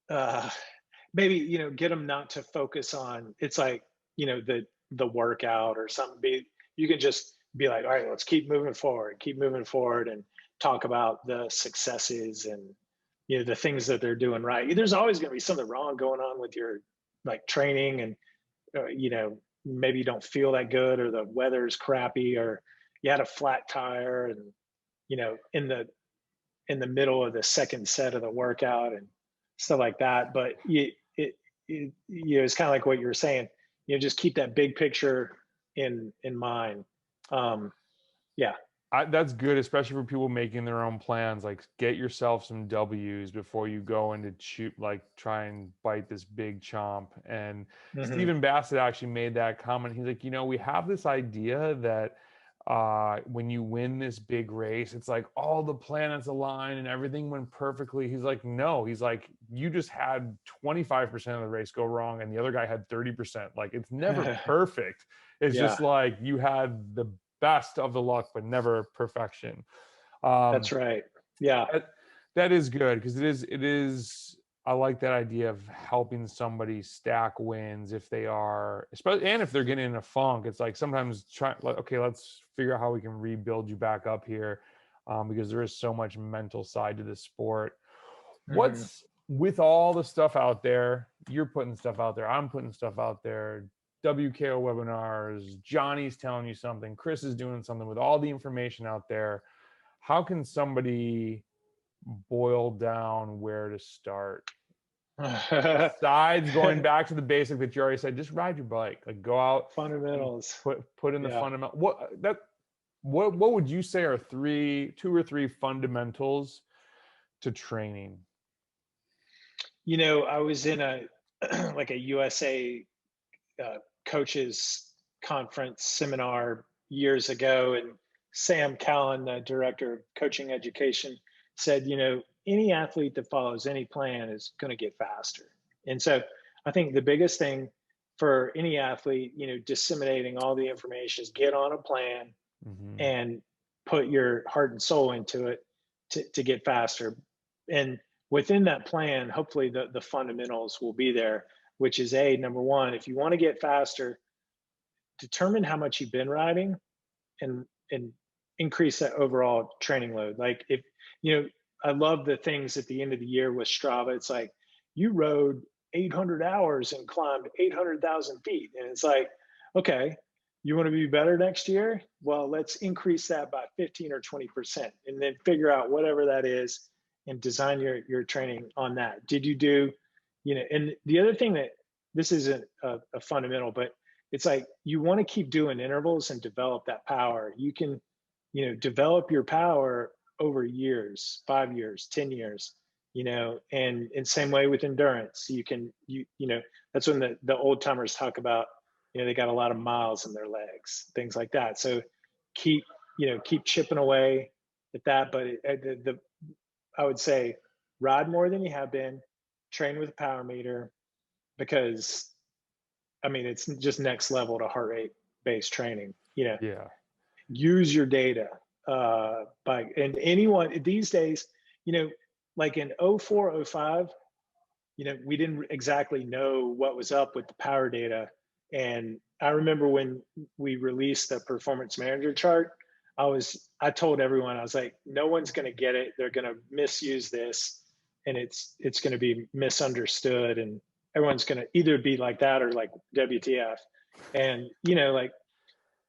uh, maybe, get them not to focus on, it's like, the workout or something. You can just be like, all right, let's keep moving forward and talk about the successes and, the things that they're doing right. There's always going to be something wrong going on with your like training and, maybe you don't feel that good or the weather's crappy or you had a flat tire and, in the middle of the second set of the workout and stuff like that. But it's kind of like what you were saying. Just keep that big picture in mind. Um, yeah, That's good, especially for people making their own plans. Like, get yourself some W's before you go into try and bite this big chomp. And hmm Stephen Bassett actually made that comment. He's like, we have this idea that when you win this big race, it's like all the planets align and everything went perfectly. He's like, no, he's like, you just had 25% of the race go wrong and the other guy had 30%. Like, it's never perfect. It's yeah, just like you had the best of the luck, but never perfection. Um, that's right. Yeah, that is good because it is. I like that idea of helping somebody stack wins if they are, especially, and if they're getting in a funk. It's like sometimes try like, okay, let's figure out how we can rebuild you back up here, because there is so much mental side to this sport. hmm What's with all the stuff out there? You're putting stuff out there. I'm putting stuff out there. WKO webinars. Johnny's telling you something. Chris is doing something with all the information out there. How can somebody boil down where to start? Besides going back to the basic that you already said, just ride your bike. Like, go out and Fundamentals. put in the Yeah. fundamental. What would you say are two or three fundamentals to training? I was in a like a USA coaches conference seminar years ago, and Sam Callan, the director of coaching education, said, any athlete that follows any plan is going to get faster. And so I think the biggest thing for any athlete, disseminating all the information is get on a plan Hmm. and put your heart and soul into it to get faster. And within that plan, hopefully the fundamentals will be there, which is number one, if you want to get faster, determine how much you've been riding and increase that overall training load. Like if I love the things at the end of the year with Strava. It's like you rode 800 hours and climbed 800,000 feet, and it's like, okay, you want to be better next year? Well, let's increase that by 15 or 20%, and then figure out whatever that is and design your training on that. Did you do, And the other thing that this isn't a fundamental, but it's like you want to keep doing intervals and develop that power. You can, develop your power over years, 5 years, 10 years, and in same way with endurance, that's when the old timers talk about, they got a lot of miles in their legs, things like that. So keep, keep chipping away at that. But I would say ride more than you have been, train with a power meter, because I mean, it's just next level to heart rate based training. Yeah. Use your data. And anyone these days, like in 04, 05, we didn't exactly know what was up with the power data. And I remember when we released the performance manager chart, I told everyone, I was like, no one's going to get it. They're going to misuse this, and it's going to be misunderstood, and everyone's going to either be like that or like WTF. And, like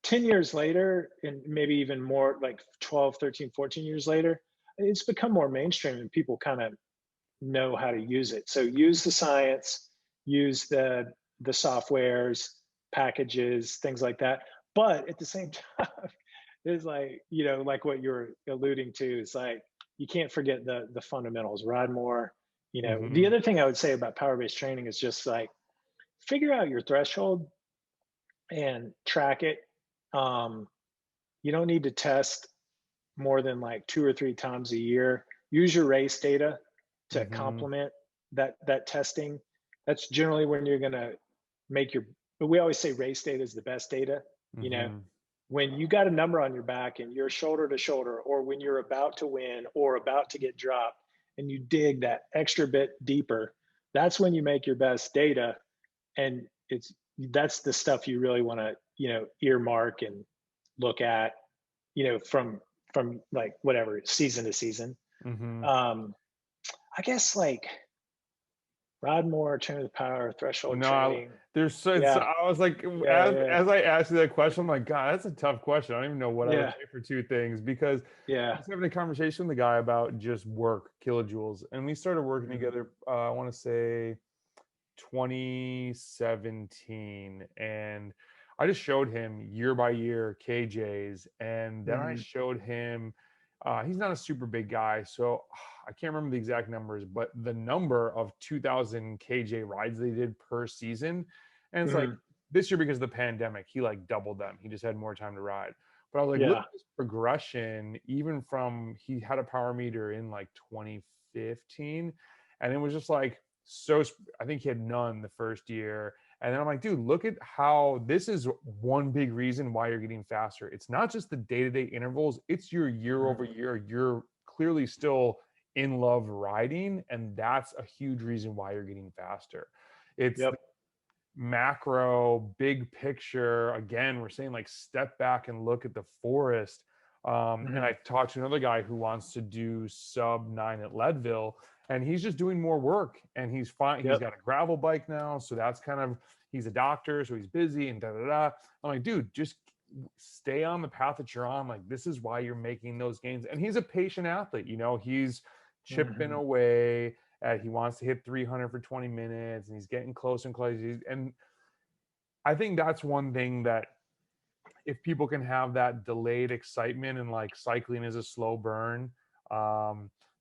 10 years later, and maybe even more, like 12, 13, 14 years later, it's become more mainstream and people kind of know how to use it. So use the science, use the softwares, packages, things like that. But at the same time, there's like, like what you're alluding to is like, you can't forget the fundamentals, ride more. The other thing I would say about power-based training is just like, figure out your threshold and track it. You don't need to test more than like 2 or 3 times a year. Use your race data to complement that testing. That's generally when you're going to make but we always say race data is the best data. When you got a number on your back and you're shoulder to shoulder, or when you're about to win or about to get dropped and you dig that extra bit deeper, that's when you make your best data. And that's the stuff you really want to, earmark and look at, from like whatever, season to season. I guess like ride more, turn the power, threshold training. I was like, as I asked you that question, I'm like, God, that's a tough question. I don't even know what I would say for two things, because I was having a conversation with the guy about just work, kilojoules, and we started working together, I want to say 2017, and I just showed him year by year KJs, and then I showed him, he's not a super big guy, so I can't remember the exact numbers, but the number of 2,000 KJ rides they did per season. And it's like this year, because of the pandemic, he like doubled them. He just had more time to ride. But I was like, look at this progression, even from, he had a power meter in like 2015, and it was just like, I think he had none the first year. And then I'm like, dude, look at how this is one big reason why you're getting faster. It's not just the day-to-day intervals, it's your year over year. You're clearly still in love riding, and that's a huge reason why you're getting faster. It's macro, big picture. Again, we're saying like step back and look at the forest. And I talked to another guy who wants to do sub 9 at Leadville, and he's just doing more work, and he's fine. He's got a gravel bike now, so that's kind of, he's a doctor, so he's busy and I'm like, dude, just stay on the path that you're on. Like, this is why you're making those gains. And he's a patient athlete, he's chipping away at, he wants to hit 300 for 20 minutes, and he's getting close and close. And I think that's one thing that, if people can have that delayed excitement, and like cycling is a slow burn.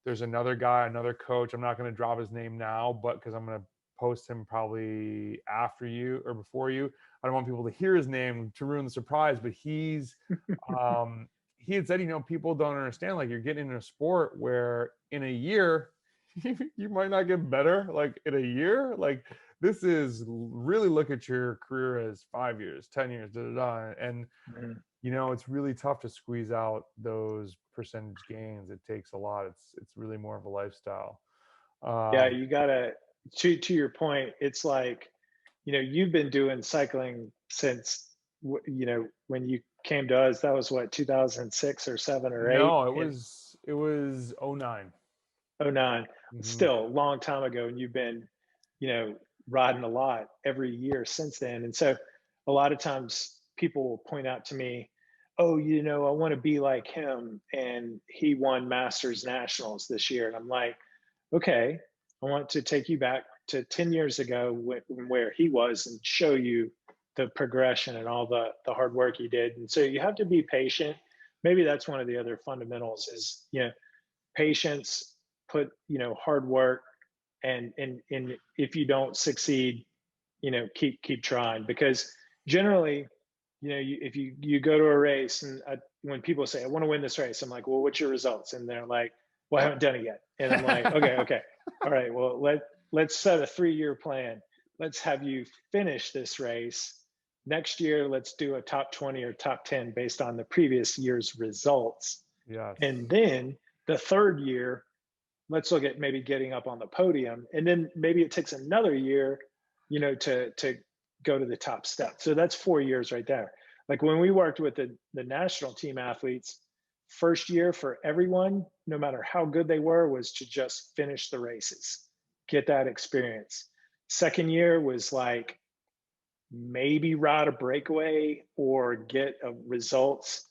There's another guy, another coach, I'm not going to drop his name now, but because I'm going to post him probably after you or before you. I don't want people to hear his name to ruin the surprise, but he's he had said, people don't understand, like, you're getting in a sport where in a year you might not get better. Like, in a year, like, this is really, look at your career as 5 years, 10 years, and it's really tough to squeeze out those percentage gains. It takes a lot. It's really more of a lifestyle. You gotta, to your point, it's like, you've been doing cycling since, when you came to us, that was what, 2006 or 7 or 8? No, it was 09. 09. Still a long time ago, and you've been, riding a lot every year since then. And so a lot of times people will point out to me, oh, I want to be like him, and he won Masters Nationals this year. And I'm like, okay, I want to take you back to 10 years ago where he was, and show you the progression and all the hard work he did. And so you have to be patient. Maybe that's one of the other fundamentals is, patience, put, hard work, and if you don't succeed, keep trying. Because generally, if you go to a race, and when people say, I want to win this race, I'm like, well, what's your results? And they're like, well, I haven't done it yet. And I'm like, okay. All right, well, let's set a 3-year plan. Let's have you finish this race. Next year, let's do a top 20 or top 10 based on the previous year's results. Yes. And then the 3rd year, let's look at maybe getting up on the podium. And then maybe it takes another year, to go to the top step. So that's 4 years right there. Like when we worked with the national team athletes, first year for everyone, no matter how good they were, was to just finish the races, get that experience. Second year was like maybe ride a breakaway or get results.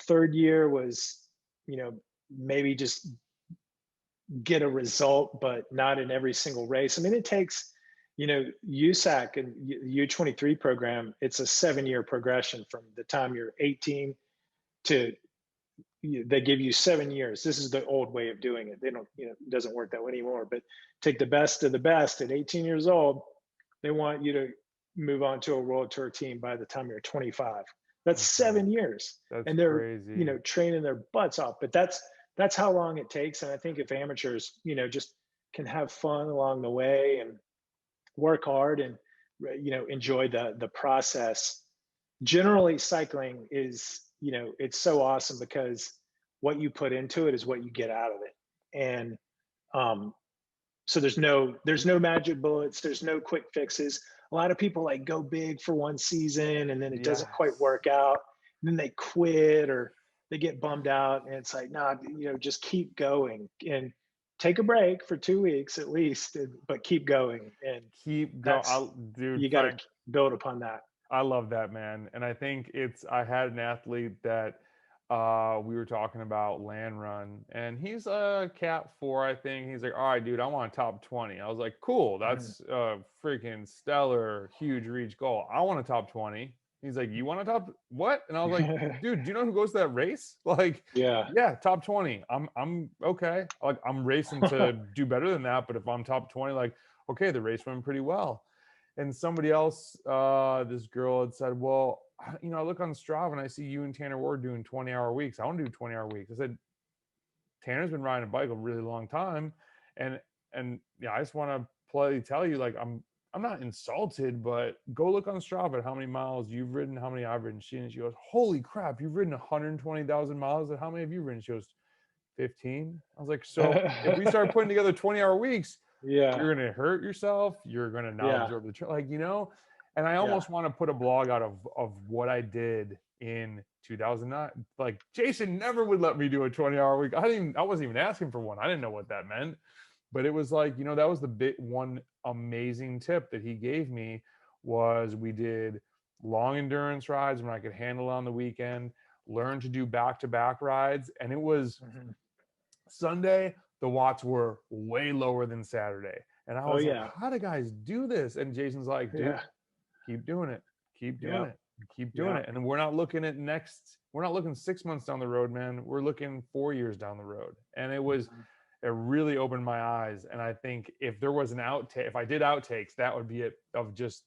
Third year was, maybe just get a result, but not in every single race. I mean, it takes, USAC and U23 program, it's a 7-year progression from the time you're 18 to, they give you 7 years. This is the old way of doing it. They don't, it doesn't work that way anymore, but take the best of the best at 18 years old. They want you to move on to a world tour team by the time you're 25. That's 7 years. That's and they're, crazy. training their butts off, but that's how long it takes. And I think if amateurs, just can have fun along the way and work hard and, enjoy the process. Generally cycling is, it's so awesome because what you put into it is what you get out of it. And so there's no magic bullets. There's no quick fixes. A lot of people like go big for one season and then it doesn't quite work out. And then they quit or they get bummed out. And it's like, nah, just keep going and take a break for 2 weeks at least, but keep going and keep going. Dude, you got to build upon that. I love that, man. And I think I had an athlete that we were talking about land run, and he's a cat 4, I think. He's like, all right, dude, I want a top 20. I was like, cool. That's a freaking stellar, huge reach goal. I want a top 20. He's like, you want a top what? And I was like, dude, do you know who goes to that race? Like, yeah, top 20. I'm okay. Like, I'm racing to do better than that. But if I'm top 20, like, okay, the race went pretty well. And somebody else, this girl had said, well, I look on Strava and I see you and Tanner Ward doing 20-hour weeks. I want to do 20-hour weeks. I said, Tanner's been riding a bike a really long time. And yeah, I just want to tell you, like, I'm not insulted, but go look on Strava at how many miles you've ridden, how many I've ridden. She goes, holy crap, you've ridden 120,000 miles. And how many have you ridden? She goes, 15. I was like, so if we start putting together 20-hour weeks, you're going to hurt yourself. You're going to not absorb the like, and I almost want to put a blog out of what I did in 2009. Like, Jason never would let me do a 20-hour week. I wasn't even asking for one. I didn't know what that meant. But it was like, that was the one amazing tip that he gave me was we did long endurance rides when I could handle it on the weekend, learn to do back-to-back rides. And it was Sunday, the watts were way lower than Saturday. And I was like, how do guys do this? And Jason's like, dude, keep doing it. Keep doing it. Keep doing it. And we're not looking 6 months down the road, man. We're looking 4 years down the road. And it really opened my eyes. And I think if there was if I did outtakes, that would be it, of just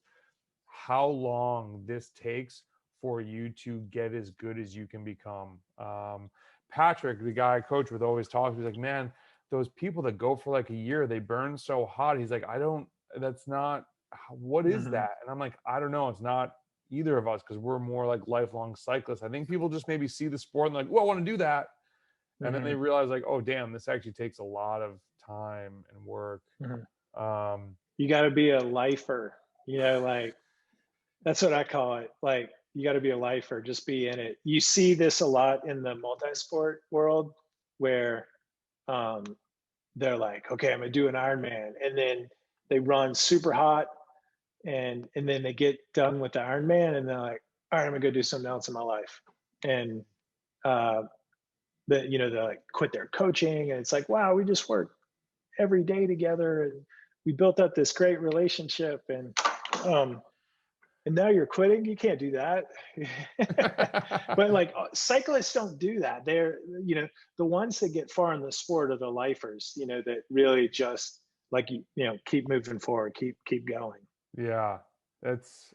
how long this takes for you to get as good as you can become. Patrick, the guy I coach with, always talks. He's like, man, those people that go for like a year, they burn so hot. He's like, that's not, what is that? And I'm like, I don't know. It's not either of us, because we're more like lifelong cyclists. I think people just maybe see the sport and like, well, I want to do that. And then they realize like, oh, damn, this actually takes a lot of time and work. You got to be a lifer, like that's what I call it. Like, you got to be a lifer, just be in it. You see this a lot in the multi-sport world where they're like, okay, I'm going to do an Ironman. And then they run super hot and then they get done with the Ironman and they're like, all right, I'm going to go do something else in my life. And, they like quit their coaching. And it's like, wow, we just worked every day together and we built up this great relationship. And now you're quitting. You can't do that. But like cyclists don't do that. They're, the ones that get far in the sport are the lifers, that really just like, keep moving forward, keep going. Yeah, that's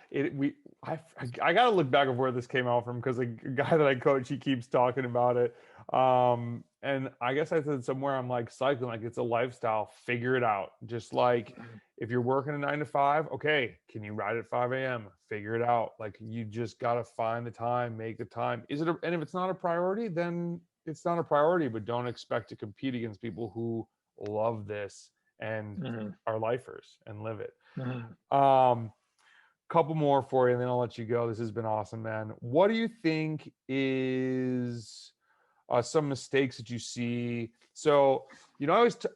it. I got to look back of where this came out from, because a guy that I coach, he keeps talking about it. And I guess I said somewhere, I'm like, cycling, like, it's a lifestyle, figure it out. Just like if you're working a 9 to 5, okay, can you ride at 5 a.m.? Figure it out. Like, you just got to find the time, make the time. And if it's not a priority, then it's not a priority, but don't expect to compete against people who love this and are lifers and live it. couple more for you, and then I'll let you go. This has been awesome, man. What do you think is some mistakes that you see? So,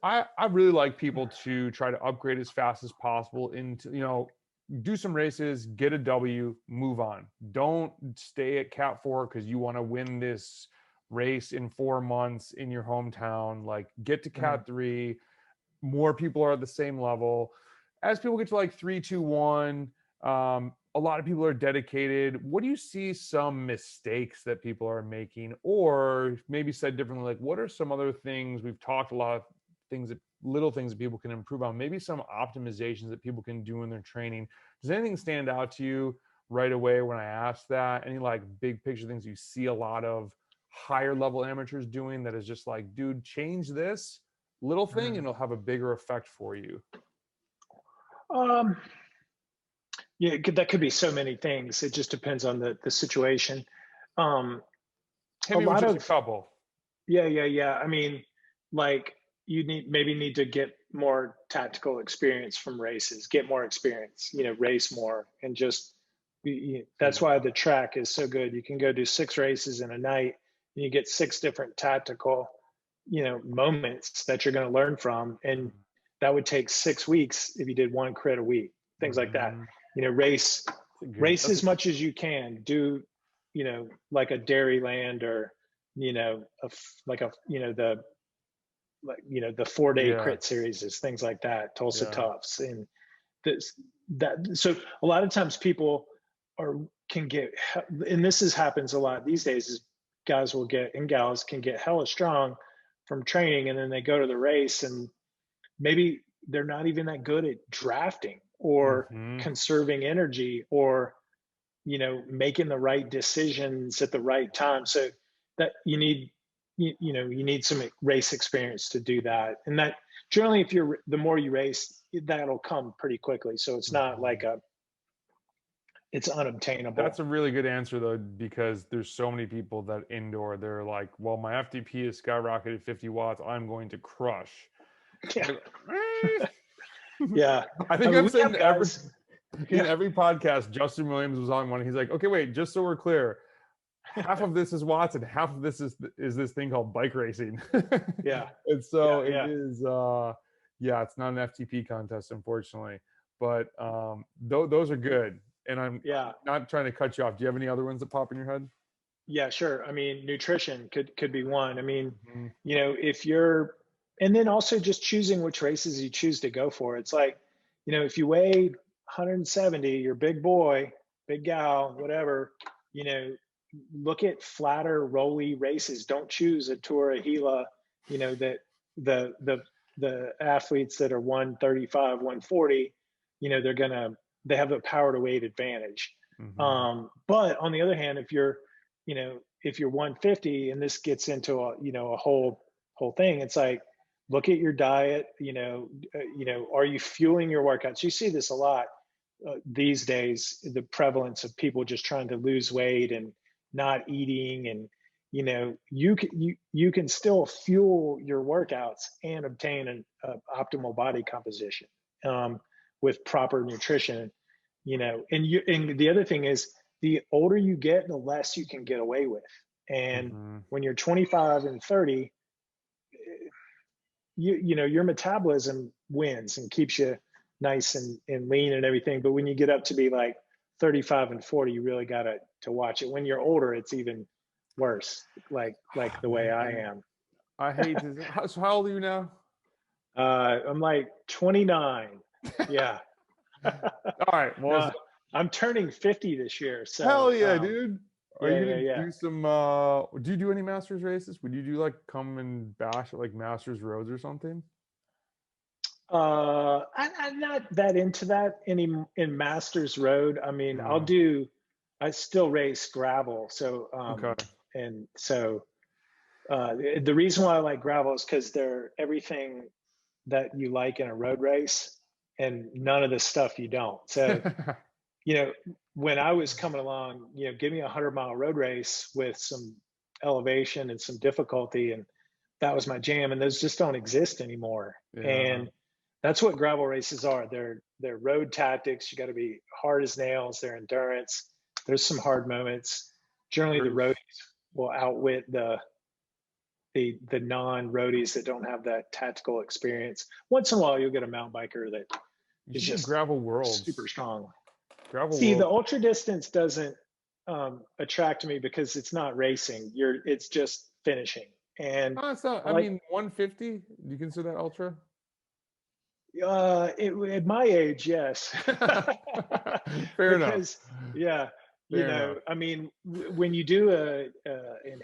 I really like people to try to upgrade as fast as possible into, do some races, get a W, move on. Don't stay at Cat 4 because you want to win this race in 4 months in your hometown. Like, get to Cat 3. More people are at the same level. As people get to like 3, 2, 1, a lot of people are dedicated. What do you see some mistakes that people are making? Or maybe said differently, like, what are some other things? We've talked a lot of little things that people can improve on, maybe some optimizations that people can do in their training. Does anything stand out to you right away when I ask that? Any like big picture things you see a lot of higher level amateurs doing that is just like, dude, change this little thing and it'll have a bigger effect for you? Yeah, that could be so many things. It just depends on the situation. Hit me with just a couple. Yeah. I mean, like, you need to get more tactical experience from races, get more experience, race more, and just that's why the track is so good. You can go do 6 races in a night and you get 6 different tactical, moments that you're going to learn from. And that would take 6 weeks if you did 1 crit a week, things like that. Race as much as you can. Do, like a Dairyland or, the 4-day crit series is things like that, Tulsa Toughs. And so a lot of times people can get, and happens a lot these days, is guys will get, and gals can get hella strong from training, and then they go to the race and maybe they're not even that good at drafting or conserving energy or, making the right decisions at the right time. So that you need some race experience to do that. And that generally, the more you race, that'll come pretty quickly. So it's not like it's unobtainable. That's a really good answer though, because there's so many people that indoor, they're like, well, my FTP is skyrocketed 50 watts. I'm going to crush. Yeah. Yeah. I think I've said in every podcast, Justin Williams was on one. He's like, okay, wait, just so we're clear, half of this is watts and half of this is this thing called bike racing. Yeah. And so it is, it's not an FTP contest, unfortunately, but those are good. And I'm not trying to cut you off. Do you have any other ones that pop in your head? Yeah, sure. I mean, nutrition could be one. I mean, if you're, and then also just choosing which races you choose to go for. It's like, if you weigh 170, you're big boy, big gal, whatever, look at flatter, rolly races. Don't choose a Tour, a Gila, that the athletes that are 135, 140, they have a power to weight advantage. But on the other hand, if you're 150, and this gets into a whole thing, it's like, look at your diet, are you fueling your workouts? You see this a lot these days, the prevalence of people just trying to lose weight and not eating. And, you can still fuel your workouts and obtain an optimal body composition with proper nutrition, and the other thing is, the older you get, the less you can get away with. And when you're 25 and 30, your metabolism wins and keeps you nice and lean and everything. But when you get up to be like 35 and 40, you really got to watch it. When you're older, it's even worse, like the way I am. I hate this. So how old are you now? I'm like 29. Yeah. All right. Well, I'm turning 50 this year. So hell yeah, dude. Are you gonna do some do you do any Masters races? Would you do like come and bash at like Masters roads or something? I'm not that into that in Masters Road. I mean, I still race gravel. So and so the reason why I like gravel is because they're everything that you like in a road race and none of the stuff you don't. So when I was coming along, give me a 100-mile road race with some elevation and some difficulty, and that was my jam. And those just don't exist anymore. And That's what gravel races are. They're road tactics. You got to be hard as nails. They're endurance. There's some hard moments. Generally, the roadies will outwit the non-roadies that don't have that tactical experience. Once in a while, you'll get a mountain biker that is just gravel worlds. super strong. Gravel See, the world. ultra distance doesn't attract me because it's not racing. It's just finishing. And Oh, it's not, I I like mean, 150. Do you consider that ultra? at my age, yes. Fair enough. Because yeah, Fair enough. I mean, when you do an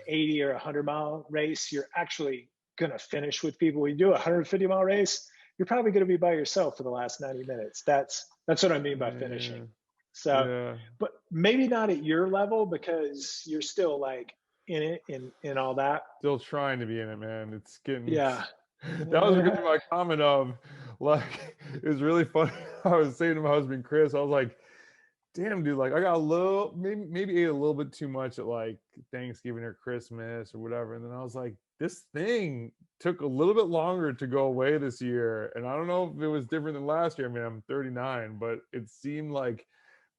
80 or 100-mile race, you're actually going to finish with people. When you do a 150-mile race, you're probably going to be by yourself for the last 90 minutes. That's what I mean by finishing. So, Yeah. but maybe not at your level because you're still like in it, in all that. Still trying to be in it, man. It's getting. Yeah. That was really my comment of, like, it was really funny. I was saying to my husband Chris, I was like, damn, dude, like I got a little, maybe ate a little bit too much at like Thanksgiving or Christmas or whatever. And then I was like, this thing took a little bit longer to go away this year. And I don't know if it was different than last year. I mean, I'm 39, but it seemed like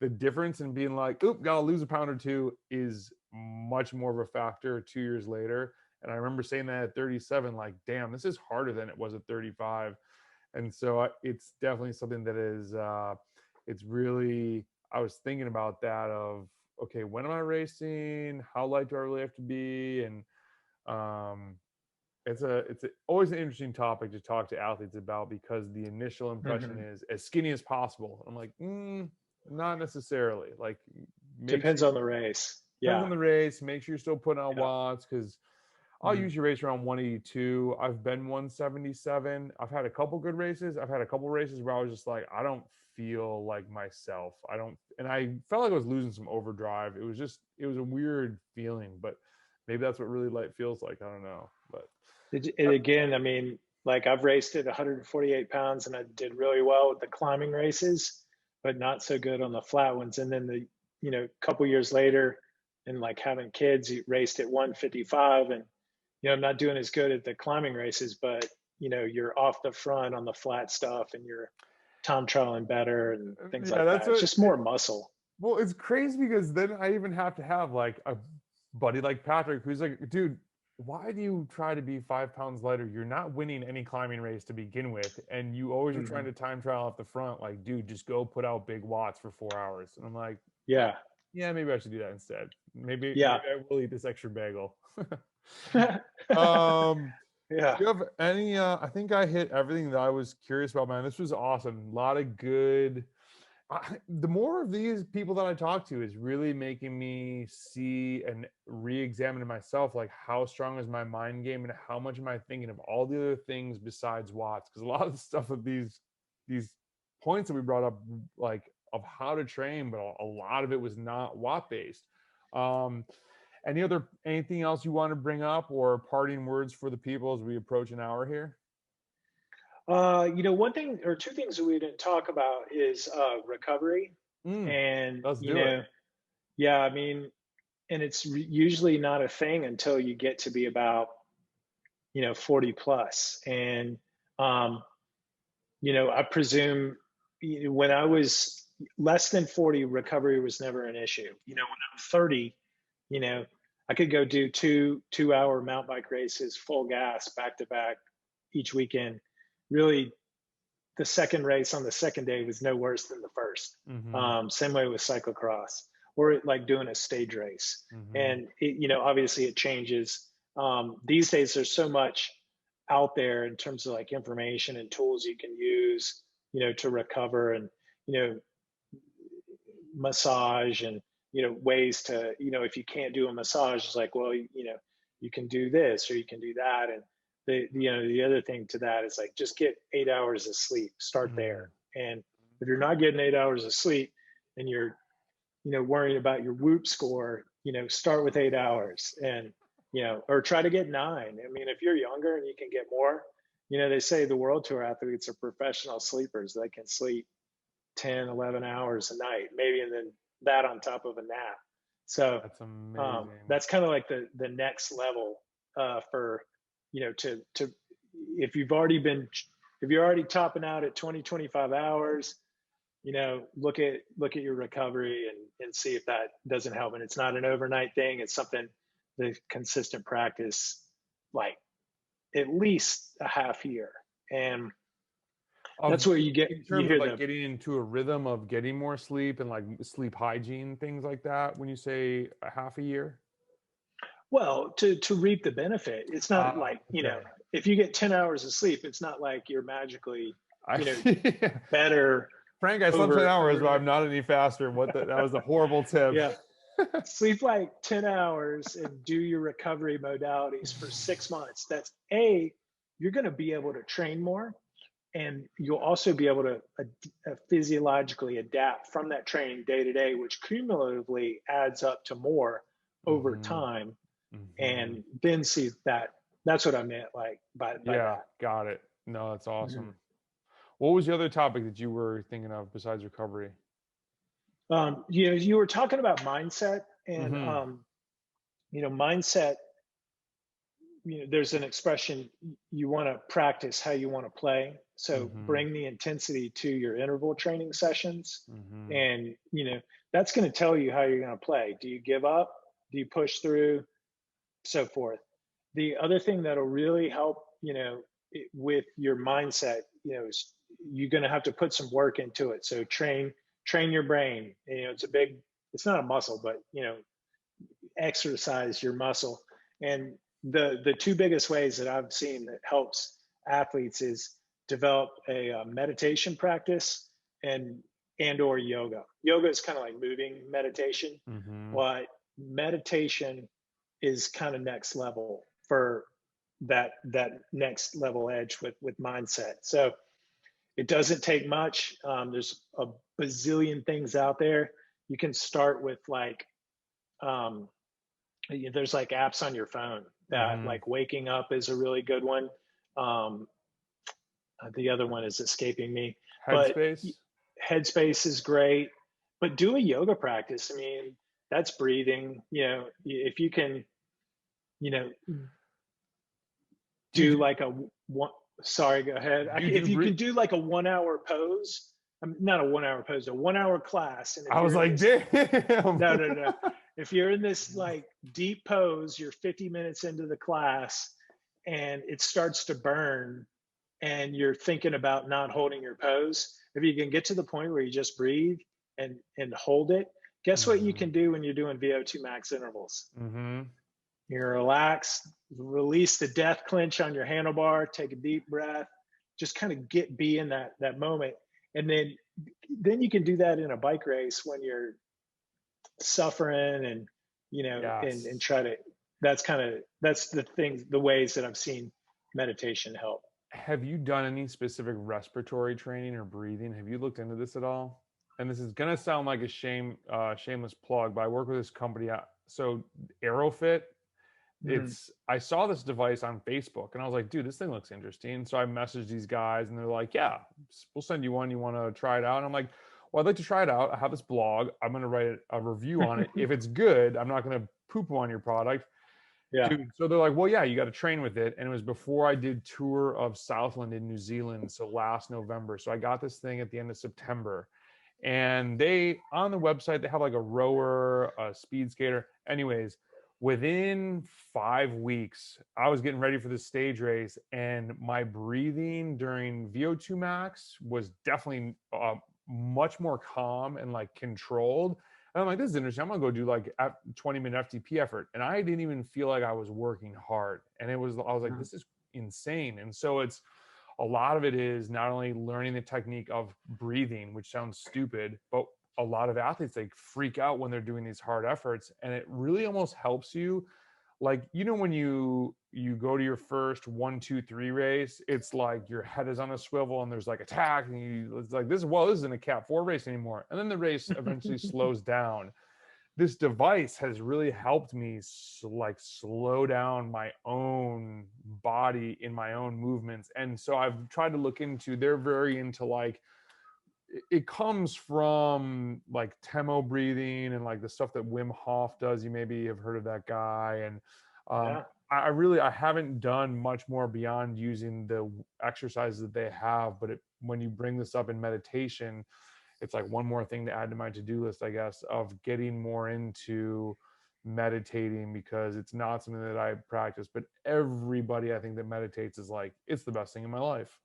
the difference in being like, oop, gotta lose a pound or two is much more of a factor 2 years later. And I remember saying that at 37, like, damn, this is harder than it was at 35. And so it's definitely something that is, it's really, I was thinking about that of, okay, when am I racing? How light do I really have to be? And always an interesting topic to talk to athletes about because the initial impression Mhm. is as skinny as possible. I'm like, not necessarily. Like, Depends on the race. depends Yeah. on the race. Make sure you're still putting on Yeah. watts because I'll Mhm. usually race around 182. I've been 177. I've had a couple good races. I've had a couple races where I was just like, I don't feel like myself. And I felt like I was losing some overdrive. It was a weird feeling, but maybe that's what really light feels like. I don't know. But Again, I mean, like I've raced at 148 pounds and I did really well with the climbing races, but not so good on the flat ones. And then couple years later and like having kids, you raced at 155 and, I'm not doing as good at the climbing races, but you're off the front on the flat stuff and you're time trialing better and things yeah, like that's that. It's what. just more muscle. Well, it's crazy because then I even have to have like a buddy like Patrick who's like, dude, why do you try to be 5 pounds lighter? You're not winning any climbing race to begin with. And you always are trying Mhm. to time trial off the front. Like, dude, just go put out big watts for 4 hours. And I'm like, Yeah. yeah, maybe I should do that instead. Maybe Yeah. I will eat this extra bagel. Yeah. Do you have any I think I hit everything that I was curious about, man. This was awesome. A lot of good. The more of these people that I talk to is really making me see and re-examine myself, like how strong is my mind game and how much am I thinking of all the other things besides watts? Because a lot of the stuff of these points that we brought up, like of how to train, but a lot of it was not watt based. Um, anything else you want to bring up or parting words for the people as we approach an hour here? One thing or two things that we didn't talk about is recovery. And, Let's do it. yeah, I mean, and it's usually not a thing until you get to be about, 40 plus. And, um, I presume when I was less than 40, recovery was never an issue. When I'm 30, you know, I could go do 2 2 hour mountain bike races, full gas, back to back each weekend. Really, the second race on the second day was no worse than the first. Mm-hmm. Same way with cyclocross or like doing a stage race. Mm-hmm. And obviously it changes. These days, there's so much out there in terms of like information and tools you can use, to recover and, you know, massage and, ways to, if you can't do a massage, it's like, well, you can do this or you can do that. And the other thing to that is like, just get 8 hours of sleep, start Mm-hmm. there. And if you're not getting 8 hours of sleep and you're, worrying about your whoop score, start with 8 hours and, or try to get 9. I mean, if you're younger and you can get more, they say the world tour athletes are professional sleepers. They can sleep 10, 11 hours a night, maybe, and then that on top of a nap. So That's amazing. that's kind of like the next level for, to if you've already been if you're already topping out at 20, 25 hours, look at your recovery and see if that doesn't help. And it's not an overnight thing. It's something, the consistent practice, like at least a half year. And that's where you hear like getting into a rhythm of getting more sleep and like sleep hygiene, things like that. When you say a half a year, well, to reap the benefit, it's not like, if you get 10 hours of sleep, it's not like you're magically, better. Frank, I slept 10 hours, but I'm not any faster. That was a horrible tip. Yeah. Sleep like 10 hours and do your recovery modalities for 6 months. That's you're going to be able to train more, and you'll also be able to physiologically adapt from that training day to day, which cumulatively adds up to more over time. And then see that's what I meant, like by that. Got it. No, that's awesome. What was the other topic that you were thinking of besides recovery? You were talking about mindset, and mindset. There's an expression: you want to practice how you want to play. So bring the intensity to your interval training sessions, and that's going to tell you how you're going to play. Do you give up? Do you push through? So forth. The other thing that'll really help, with your mindset, is you're going to have to put some work into it. So train your brain. It's not a muscle, but exercise your muscle. And the two biggest ways that I've seen that helps athletes is develop a meditation practice and or yoga. Yoga is kind of like moving meditation, but meditation is kind of next level for that next level edge with mindset. So it doesn't take much. There's a bazillion things out there. You can start with like, there's like apps on your phone that like Waking Up is a really good one. The other one is escaping me. Headspace. But Headspace is great, but do a yoga practice. I mean, that's breathing. If you can, do like a one. Sorry, go ahead. If you can do like a 1 hour pose, not a 1 hour pose, a 1 hour class. And I was like, damn. No. If you're in this like deep pose, you're 50 minutes into the class and it starts to burn and you're thinking about not holding your pose. If you can get to the point where you just breathe and hold it, guess what you can do when you're doing VO2 max intervals? You relax, release the death clench on your handlebar, take a deep breath, just kind of be in that moment. And then you can do that in a bike race when you're suffering and, and try to, that's the ways that I've seen meditation help. Have you done any specific respiratory training or breathing? Have you looked into this at all? And this is going to sound like a shameless plug, but I work with this company. So AeroFit, I saw this device on Facebook and I was like, dude, this thing looks interesting. So I messaged these guys and they're like, yeah, we'll send you one. You want to try it out? And I'm like, well, I'd like to try it out. I have this blog. I'm going to write a review on it. If it's good, I'm not going to poo-poo on your product. Yeah. Dude, so they're like, well, yeah, you got to train with it. And it was before I did tour of Southland in New Zealand. So last November. So I got this thing at the end of September. And on the website, they have like a rower, a speed skater. Anyways, within 5 weeks, I was getting ready for the stage race and my breathing during VO2 max was definitely much more calm and like controlled. And I'm like, this is interesting. I'm going to go do like a 20-minute FTP effort. And I didn't even feel like I was working hard. And I was like, this is insane. And so a lot of it is not only learning the technique of breathing, which sounds stupid, but a lot of athletes, they freak out when they're doing these hard efforts. And it really almost helps you. Like, when you go to your first 1, 2, 3 race, it's like your head is on a swivel and there's like attack and it's like, this isn't a Cat 4 race anymore. And then the race eventually slows down. This device has really helped me slow down my own body in my own movements. And so I've tried to look into, they're very into like, it comes from like Temo breathing and like the stuff that Wim Hof does. You maybe have heard of that guy. And I haven't done much more beyond using the exercises that they have, but when you bring this up in meditation, it's like one more thing to add to my to-do list, I guess, of getting more into meditating, because it's not something that I practice, but everybody I think that meditates is like, it's the best thing in my life.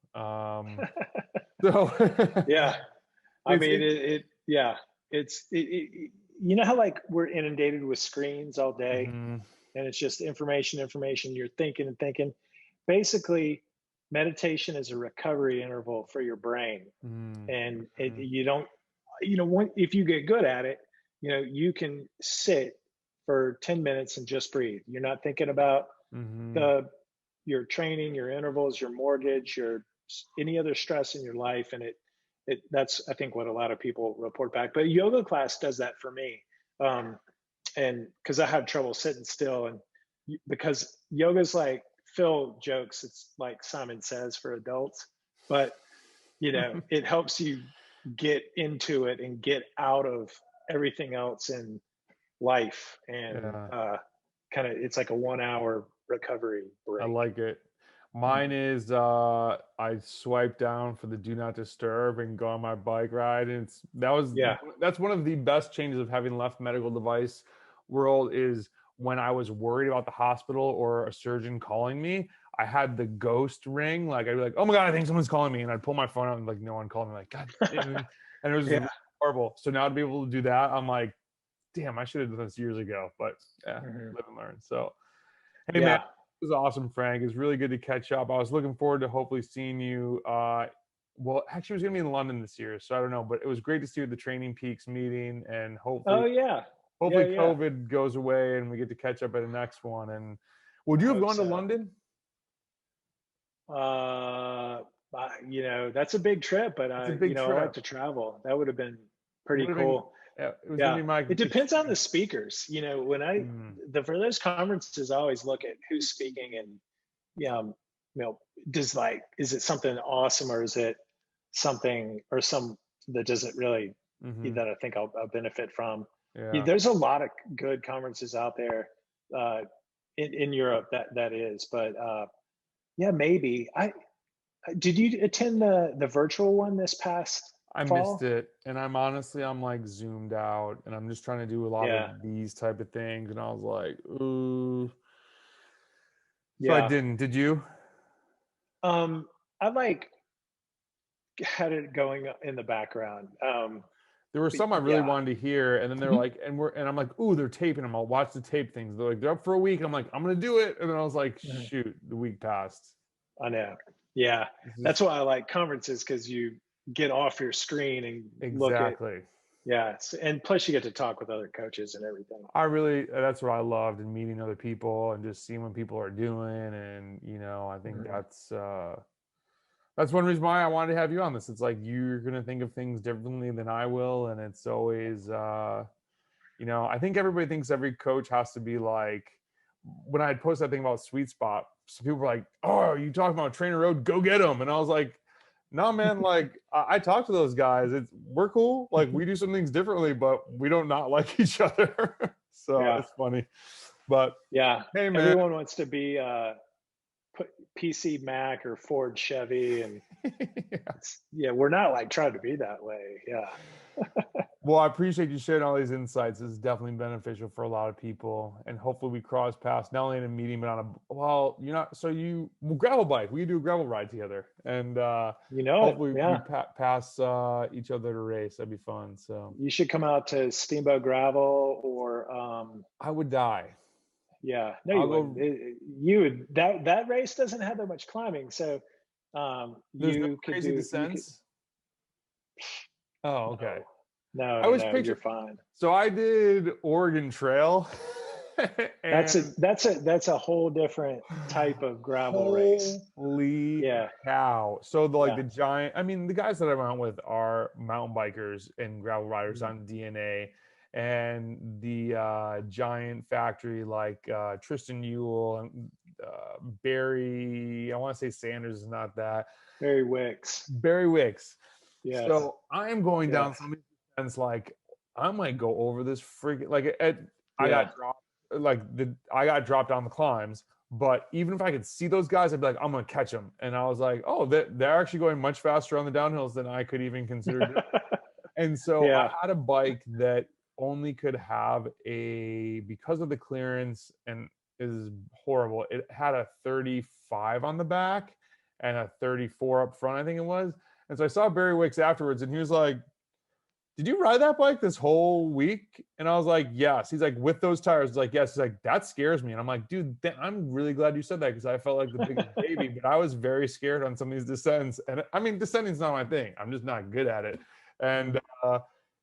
So Yeah. I it's mean, it, yeah, you know how like we're inundated with screens all day, mhm, and it's just information, information. You're thinking and thinking. Basically, meditation is a recovery interval for your brain, mhm, and mhm, you don't, if you get good at it, you can sit for 10 minutes and just breathe. You're not thinking about mhm. the your training, your intervals, your mortgage, your any other stress in your life, and that's I think what a lot of people report back. But yoga class does that for me, um, and because I have trouble sitting still, and because yoga's like Phil jokes, it's like Simon Says for adults, but it helps you get into it and get out of everything else in life, and Yeah, kind of it's like a 1 hour recovery I break. like it. Mine Mhm. is I swipe down for the do not disturb and go on my bike ride. And Yeah. that's one of the best changes of having left medical device world, is when I was worried about the hospital or a surgeon calling me, I had the ghost ring. Like I'd be like, oh my God, I think someone's calling me. And I'd pull my phone out and like no one called me, like, God damn it. And it was just Yeah. really horrible. So now to be able to do that, I'm like, damn, I should have done this years ago. But yeah, Mhm. live and learn. So hey man, Yeah. it was awesome, Frank. It's really good to catch up. I was looking forward to hopefully seeing you. Well, actually, it was going to be in London this year, so I don't know. But it was great to see you at the Training Peaks meeting, and Oh yeah. Yeah. hopefully Yeah. COVID goes away and we get to catch up at the next one. And would I you have hope gone to so. London? That's a big trip, but It's a big I like trip. to travel. That would have been It pretty would have been. cool. It was going to Yeah. be my It depends on the experience. speakers. When Mm, for those conferences, I always look at who's speaking, and yeah, is it something awesome, or is it something or some that doesn't really hmm. that I think I'll benefit from. Yeah, Yeah. there's a lot of good conferences out there uh, in Europe that is, but yeah, maybe I did you attend the virtual one this past I missed fall? it, and I'm like zoomed out, and I'm just trying to do a lot Yeah, of these type of things, and I was like, ooh. So I yeah. didn't. Did you? I like had it going in the background. There were But some I really yeah. wanted to hear, and then they're like, and I'm like, ooh, they're taping them. I'll watch the tape things. They're like, they're up for a week. I'm like, I'm gonna do it, and then I was like, Mhm. shoot, the week passed. I know. Yeah. It's That's just why I like conferences, because you get off your screen and look at, exactly. yeah. And plus you get to talk with other coaches and everything. I really that's what I loved, and meeting other people and just seeing what people are doing, and I think Mhm. that's one reason why I wanted to have you on this. It's like you're gonna think of things differently than I will, and it's always I think everybody thinks every coach has to be like when I had posted that thing about sweet spot, some people were like, oh, you talking about Trainer Road, go get them. And I was like, no, man, like I talk to those guys. We're cool. Like we do some things differently, but we don't not like each other. So Yeah. it's funny. But Yeah. hey man. Everyone wants to be PC Mac or Ford Chevy. And Yeah. yeah, we're not like trying to be that way. Yeah. Well, I appreciate you sharing all these insights. This is definitely beneficial for a lot of people, and hopefully we cross paths not only in a meeting but on a you're not so you well, gravel bike. We could do a gravel ride together, and You know it. hopefully we Yeah. pass each other to race. That'd be fun. So You should come out to Steamboat Gravel, or I would die. yeah, no, I'll you wouldn't. go. You would that race doesn't have that much climbing, so There's no you could crazy do you could descents. Oh, okay. no, no, I no, was no. You're picture. fine. So I did Oregon Trail, and That's a whole different type of gravel race. holy Yeah, cow. So the yeah, giant, I mean, the guys that I'm out with are mountain bikers and gravel riders mhm, on DNA, and the giant factory like Tristan Ewell and Barry, I want to say Sanders is not that. Barry Wicks. Barry Wicks. Yes, So I am going down yes, some of these fence like I might go over this freaking I yeah, got dropped I got dropped on the climbs. But even if I could see those guys, I'd be like, I'm going to catch them. And I was like, oh, they're actually going much faster on the downhills than I could even consider doing. And so I Yeah. had a bike that only could have because of the clearance and is horrible. It had a 35 on the back and a 34 up front, I think it was. And so I saw Barry Wicks afterwards and he was like, did you ride that bike this whole week? And I was like, yes. He's like, with those tires? He's like, yes. He's like, that scares me. And I'm like, dude, I'm really glad you said that because I felt like the biggest baby, but I was very scared on some of these descents. And I mean, descending's not my thing. I'm just not good at it. And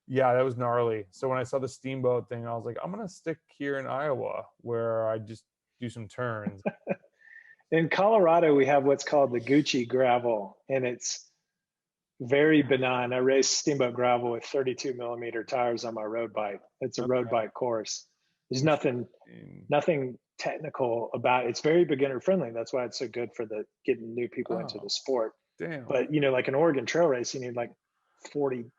yeah, that was gnarly. So when I saw the Steamboat thing, I was like, I'm going to stick here in Iowa where I just do some turns. In Colorado, we have what's called the Gucci gravel, and it's very benign. I race Steamboat gravel with 32 millimeter tires on my road bike. It's a road bike course. There's nothing technical about it. It's very beginner friendly. That's why it's so good for getting new people into the sport. Damn. But like an Oregon trail race, you need like 40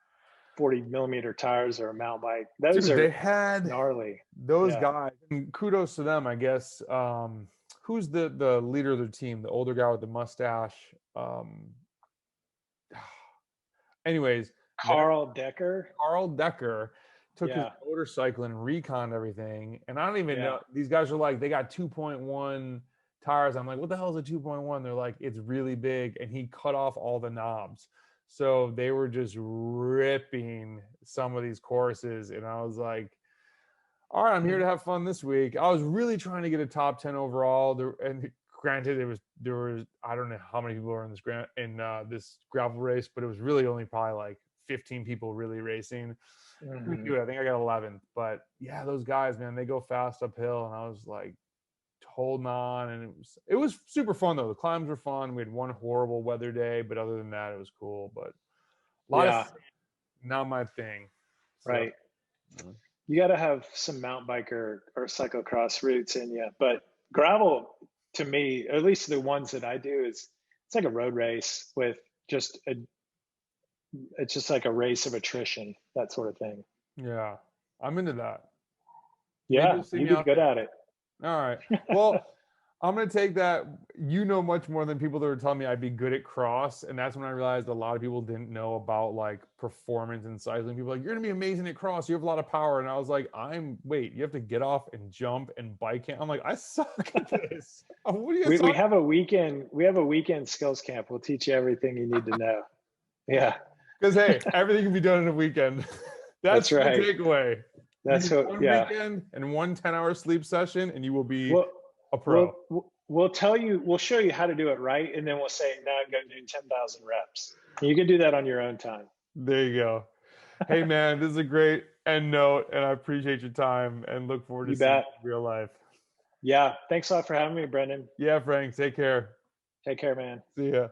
millimeter tires or a mountain bike. Those Dude, are they had gnarly. Those guys, and kudos to them, I guess. Who's the leader of the team? The older guy with the mustache. Anyways, Carl Decker took his motorcycle and reconned everything. And I don't even know. These guys are like, they got 2.1 tires. I'm like, what the hell is a 2.1? They're like, it's really big. And he cut off all the knobs. So they were just ripping some of these courses. And I was like, all right, I'm here to have fun this week. I was really trying to get a top 10 overall. And granted, there was I don't know how many people were in this gravel race, but it was really only probably like 15 people really racing. Mm-hmm. I think I got 11th. But yeah, those guys, man, they go fast uphill. And I was like holding on. And it was super fun, though. The climbs were fun. We had one horrible weather day, but other than that, it was cool. But a lot of not my thing. So, right. You got to have some mountain biker or cyclocross roots in you. But gravel, to me, at least the ones that I do, it's like a road race with it's just like a race of attrition, that sort of thing. Yeah, I'm into that. Yeah, you'd be good at it. All right. Well, I'm going to take that. You know much more than people that were telling me I'd be good at cross. And that's when I realized a lot of people didn't know about like performance in cycling. People are like, you're going to be amazing at cross. You have a lot of power. And I was like, wait, you have to get off and jump and bike. I'm like, I suck at this. What are you we have a weekend skills camp. We'll teach you everything you need to know. Yeah. Because, hey, everything can be done in a weekend. That's right. The takeaway. That's what, one weekend and one 10-hour sleep session, and you will be a pro. We'll show you how to do it right, and then we'll say, now go do 10,000 reps. And you can do that on your own time. There you go. Hey, man, this is a great end note, and I appreciate your time and look forward to seeing you in real life. Yeah. Thanks a lot for having me, Brendan. Yeah, Frank. Take care. Take care, man. See ya.